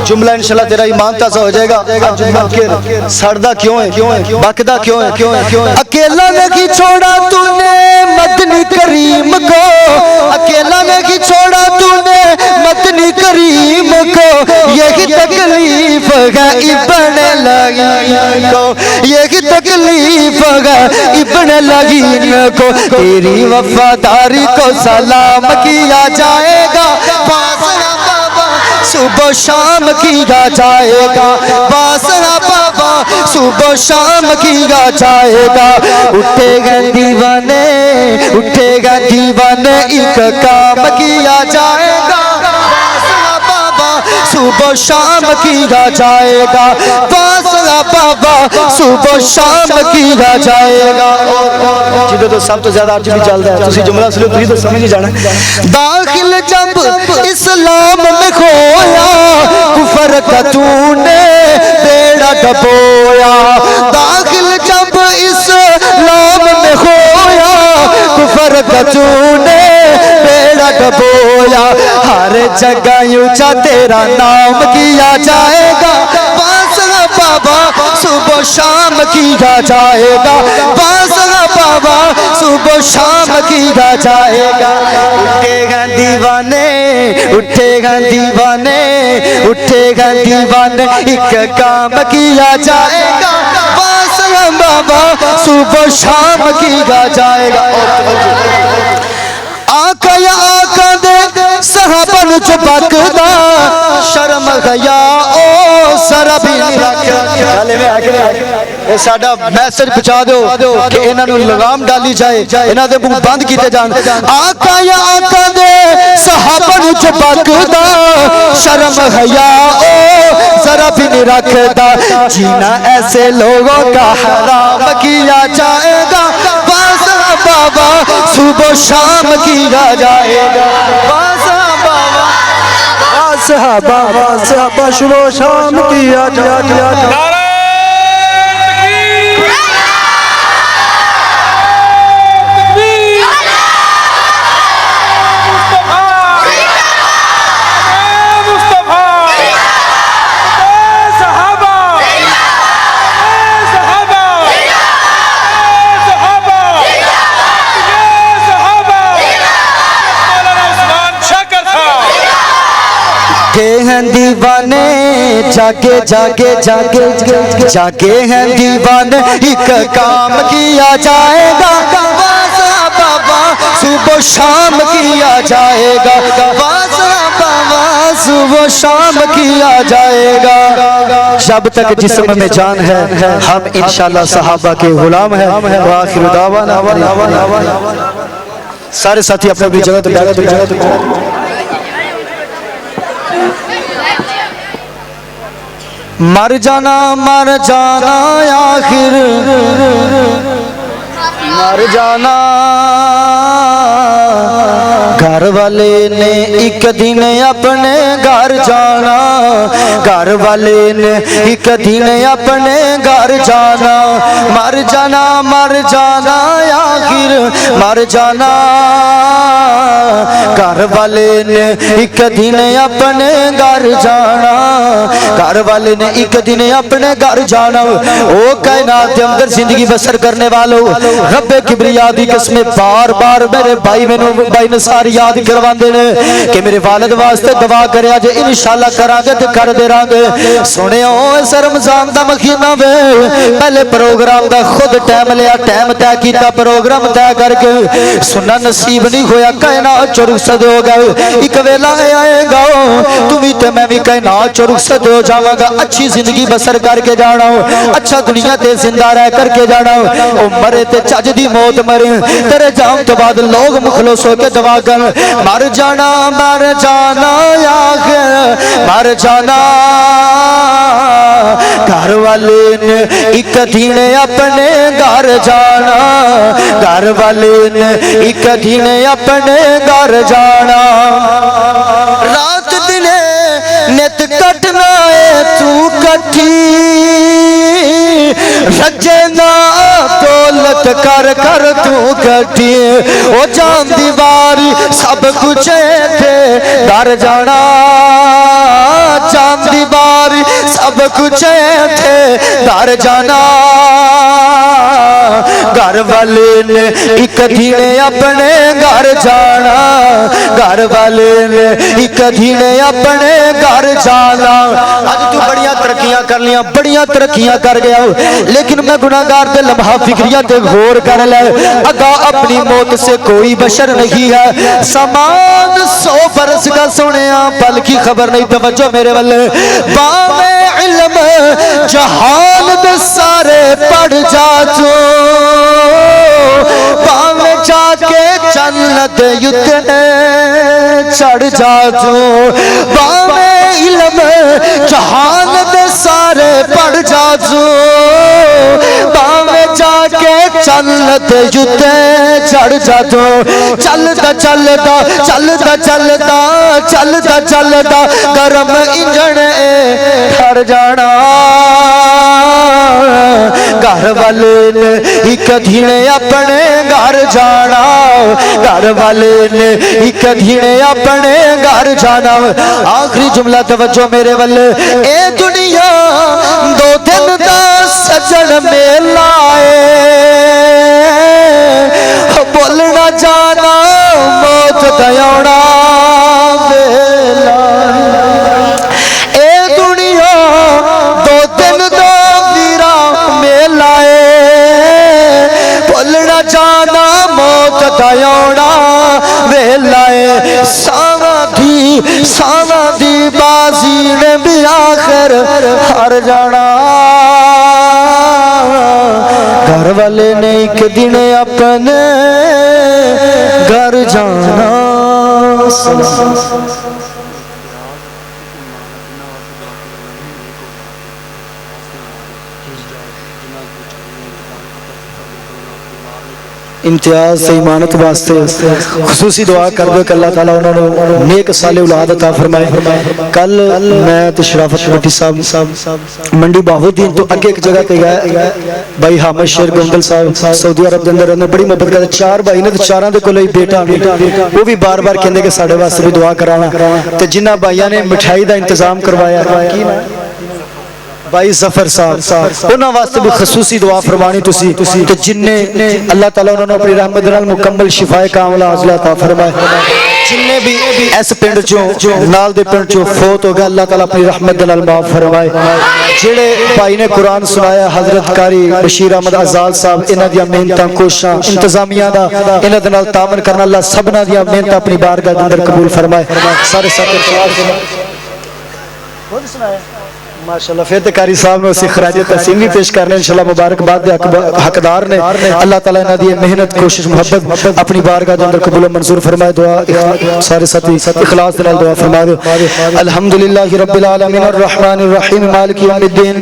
جملہ انشاءاللہ تیرا ایمان تازہ ہو جائے گا. سڑدا کیوں ہے بکدا کیوں ہے اکیلا نہیں چھوڑا تو نے مدنی کریم کو اکیلا نہیں چھوڑا تو نے مدنی کریم کو یہی تکلیف ہے ابن لعین کو یہی تکلیف ہے ابن لعین کو. تیری وفاداری کو سلام کیا جائے گا صبح شام کیا جائے گا واہ صحابہ صبح شام کیا جائے گا. اٹھے گئے دیوانے ایک کام کیا جائے گا صبح شام کیا جائے گا واہ صحابہ صبح شام کیا جائے گا. جدو تو سب تو زیادہ آج بھی چلتا ہے تسی جملہ سنو تسی تو سمجھ نہیں جانا. داخل جب اسلام میں کھویا کفر کا تو نے بیڑا ڈبویا داخل جب اسلام میں کھویا کفر کا تو نے بیڑا ڈبویا. ہر جگہ اونچا تیرا نام کیا جائے گا واہ صحابہ صبح شام کیا جائے گا واہ صحابہ صبح شام کیا جائے گا. اٹھے گا دیوانے ایک کام کیا جائے گا واہ صحابہ صبح شام کیا جائے گا. آقا یا آقا دے صحابہ نو چپکدا شرم گیا او سر بھی نہیں رکھدا. اے ساڈا میسج پہنچا دیو کہ انہاں نو لگام ڈالی جائے انہاں دے منہ بند کیتے جان. آقا یا آقا دے صحابہ نو چپکدا شرم گیا او ذرا بھی نہیں رکھدا. جینا ایسے لوگوں کا حرام کیا جائے گا بابا صبح شام کیا جائے گا صحابہ صبح شام کیا جائے گا. ہیں دیوانے جاگے ہیں دیوانے ایک کام کیا جائے گا واہ صحابہ صبح شام کیا جائے گا واہ صحابہ صبح شام کیا جائے گا. جب تک جسم میں جان ہے ہم انشاءاللہ صحابہ کے غلام ہیں. وآخر دعوانا سارے ساتھی اپنے اپنی جگہ تو مر جانا آخر مر جانا. گھر والے نے ایک دن اپنے گھر جانا گھر والے نے ایک دن اپنے گھر جانا. مر جانا آخر مر جانا. گھر والے نے ایک دن اپنے گھر جانا گھر والے نے ایک دن اپنے گھر جانا. او کائنات کے اندر زندگی بسر کرنے والوں رب کبریا دی قسم بار بار میرے بھائی نصاری سانو یاد کرواندے نے کہ میرے والد واسطے دعا کریا جے انشاءاللہ کرا گے تے کر دے رہاں گے سنیو اس رمضان دا مہینہ وے پہلے پروگرام دا خود ٹائم لیا ٹائم طے کیتا پروگرام طے کر کے سننا نصیب نہیں ہویا کائنات چ رخصت ہو گئے ایک ویلا آئے گا تو بھی تے میں بھی کائنات چ رخصت ہو جاواں گا اچھی زندگی بسر کر کے جانا اچھا دنیا تے زندہ رہ کر کے جانا او مرے تے چج دی موت مرے تیرے جان تو بعد لوگ مخلص ہو کے دعا کر مر جانا آخر مر جانا گھر والے نے ایک دن اپنے گھر جانا گھر والے نے ایک دن اپنے گھر جانا رات دن نت کٹنا ہے تو کٹھی رجے نا دولت کر کر تو کٹھی او جان دیواری سب کچھ تھے گھر جانا جان دیواری سب کچھ تھے گھر جانا گھر والے نے ایک دن اپنے گھر جانا گھر والے نے ایک دن اپنے گھر جانا آج تو بڑیاں ترقیاں کر لیاں بڑیاں ترقیاں کر گیا لیکن میں گناہگار دے لمحہ فکریہ تے غور کر لے اگا اپنی موت سے کوئی بشر نہیں ہے سامان 100 برس کا سنیا پل کی خبر نہیں توجہ میرے والے بام علم جہان دے سارے پڑھ جا تو بام جا کے جنت یتنے چڑھ جا تو بام علم جہان دے سارے پڑھ جا تو بام جا کے جنت یتنے چڑھ جا تو چلتا چلتا چلتا چلتا چلتا چلتا گرم انجن ٹھر جانا گھر والے نے ایک دن اپنے گھر جانا گھر والے نے ایک دن اپنے گھر جانا آخری جملہ توجہ میرے والے اے دنیا 2 دن دا سجن میلا بولنا جانا موت دیونا ویلا اے دنیا 2 دن دا ویرا میلا بولنا جانا موت دیونا ویلا ساواں دی بازی نے بھی آخر ہر جانا گھر والے نے ایک دن اپنے گھر جانا امتیاز سے امانت واسطے خصوصی دعا کر دو کہ اللہ تعالیٰ انہوں نے نیک صالح اولاد عطا فرمائے کل میں تو شرافت مٹی صاحب منڈی باہودین تو اگے ایک جگہ تے گئے بھائی حامد شیر گوندل صاحب سعودی عرب دے اندر انہوں نے بڑی محبت کرتے 4 بھائی نے 4 دے کولے بیٹا وہ بھی بار بار کہندے کہ ساڈے واسطے بھی دعا کرانا تے جنہ بھائیاں نے مٹھائی دا انتظام کروایا بھائی ظفر صاحب انہاں واسطے بھی خصوصی دعا فرمانی تسی کہ جن نے اللہ تعالیٰ انہوں نے اپنی رحمت نال مکمل شفائے کاملہ عاجلہ عطا فرمائے جن نے بھی اس پنڈ چوں نال دے پنڈ چوں فوت ہو گیا اللہ تعالیٰ اپنی رحمت نال معاف فرمائے جڑے بھائی نے قرآن سنایا حضرت قاری بشیر احمد آزاد صاحب انہاں دیاں محنتاں کوششاں انتظامیہ دا انہاں دے نال تعاون کرنا اللہ سبنا دیاں محنتاں اپنی بارگاہ دے اندر قبول فرمائے سارے ساتھ خود سنایا ماشاءاللہ پھر قاری صاحب نے اسی خراج تحسین بھی پیش کرنے انشاءاللہ مبارکباد حقدار نے اللہ تعالیٰ انہاں دی محنت کوشش محبت اپنی بارگاہ دے اندر قبول منظور فرمائے دعا سارے ساتھی اخلاص دے نال دعا فرما دو الحمدللہ رب العالمین الرحمن الرحیم مالک یوم الدین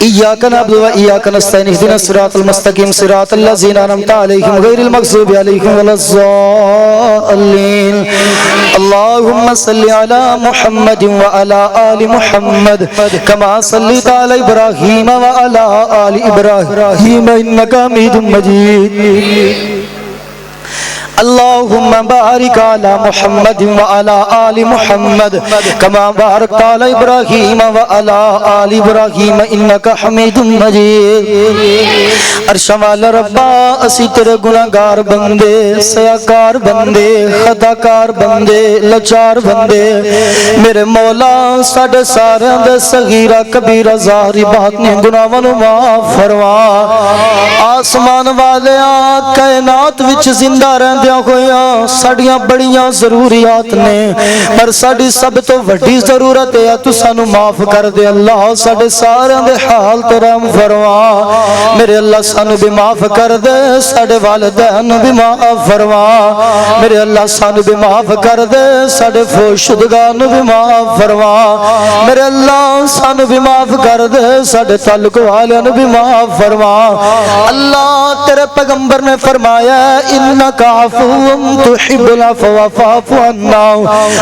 ایاک نعبد و ایاک نستعین اهدنا الصراط المستقیم صراط الذین انعمت علیہم غیر المغضوب علیہم ولا الضالین اللهم صل علی محمد وعلى آل محمد كما صليت على إبراهيم وعلى آل إبراهيم إنك حميد مجيد اللهم بارك على محمد وعلى آل محمد كما باركت على إبراهيم وعلى آل إبراهيم إنك حميد مجيد عرش والا ربا اسی تیرے گناہگار بندے سیاکار بندے خطاکار بندے لچار بندے میرے مولا ساڈے سارے دے صغیرہ کبیرہ ظاہری باطنی گناہاں نو معاف فرما آسمان والیاں کائنات وچ زندہ رہندیاں ہویاں ساڈیاں بڑیاں ضروریات نے پر ساڈی سب تو وڈی ضرورت ہے تو سانو معاف کر دے اللہ ساڈے سارے دے حال تے رحم فرما میرے اللہ سانو بھی معاف کر دے ساڈے والدین بھی معاف فرما میرے اللہ سانو بھی معاف کر دے ساڈے فوشدگان بھی معاف فرما میرے اللہ سانو بھی معاف کر دے ساڈے تعلق والوں بھی معاف فرما اللہ تیرے پیغمبر نے فرمایا انک عفو تحب العفو فاعف عنا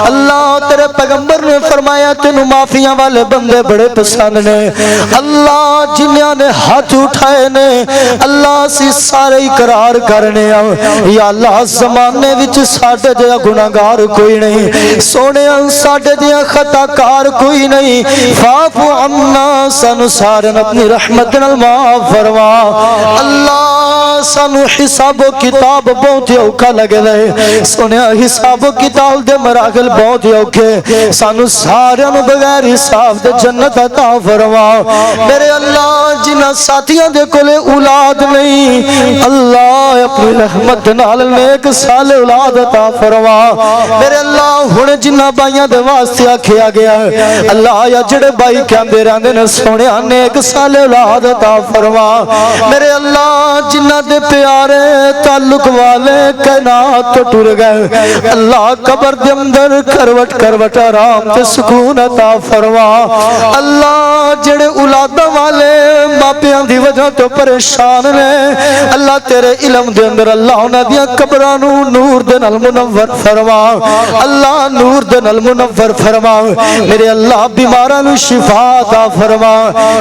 اللہ تیرے پیغمبر نے فرمایا تینو معافیاں والے بندے بڑے پسند نے اللہ جنہاں نے ہاتھ اٹھائے نے اللہ سی سارے اقرار کرنے یا اللہ زمانے وچ ساڈے جیا گناہگار کوئی نہیں سونے ساڈے جیا خطاکار کوئی نہیں فاعف عنا سانو سارے اپنی رحمت نال معاف فرما اللہ سانو حساب و کتاب بہت اوکھا لگے لے سونے حساب و کتاب دے مراحل بہت اوکھے سانو سارے بغیر حساب دے جنت عطا فرما میرے اللہ جنہ ساتھیاں دے کولے اولاد نہیں اللہ اپنی رحمت نال نیک سال اولاد عطا فرما میرے اللہ ہن جنہ بھائیاں دے واسطے آکھیا گیا ہے اللہ یا جڑے بھائی کہندے رہندے نے سونے نیک سال اولاد عطا فرما میرے اللہ جنہ دے پیارے تعلق والے کائنات تو ٹر گئے اللہ قبر دے اندر کروٹ کروٹ آرام تے سکون عطا فرما اللہ جڑے اولاداں والے ماپیاں دی وجہ تو پریشان نے اللہ تیرے علم دے اندر اللہ انہاں دی قبراں نو نور دے نال منور فرما اللہ نور دے نال منور فرما میرے اللہ بیماراں نو شفا عطا فرما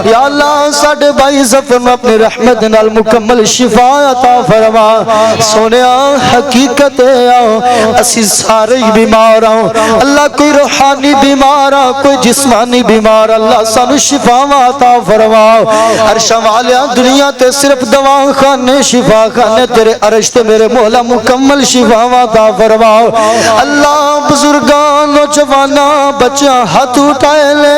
یا اللہ ساڈے بھائی ظفر نو اپنی رحمت نال مکمل شفا عطا فرما سونیا حقیقت ہے اسی سارے بیمار ہوں اللہ کوئی روحانی بیمار کوئی جسمانی بیمار اللہ سانو شفا عطا فرما عرش والیا دنیا تے صرف دوا خانے شفا خانے تیرے عرش تے میرے مولا مکمل شفا عطا فرما اللہ بزرگان نوجواناں بچیاں ہاتھ اٹھائے لے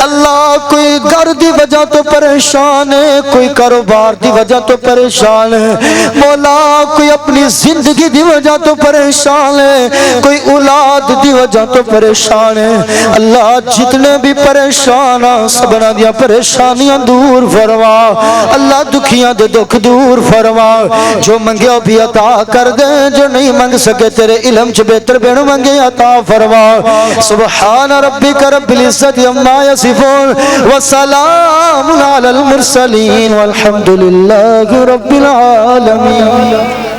اللہ کوئی گھر دی وجہ تو پریشان ہے کوئی کاروبار دی وجہ تو پریشان ہے مولا کوئی اپنی زندگی دی وجہ تو پریشان ہے کوئی اولاد دی وجہ تو پریشان ہے اللہ جتنے بھی پریشان سبنا دیا پریشانیاں دور فرما اللہ دکھیاں دے دکھ دور فرما جو منگیا بھی عطا کر دے جو نہیں منگ سکے تیرے علم چ بہتر بین منگے عطا فرما سبحان ربک رب العزت عما یصفون وسلام علی المرسلین والحمد للہ رب العالمین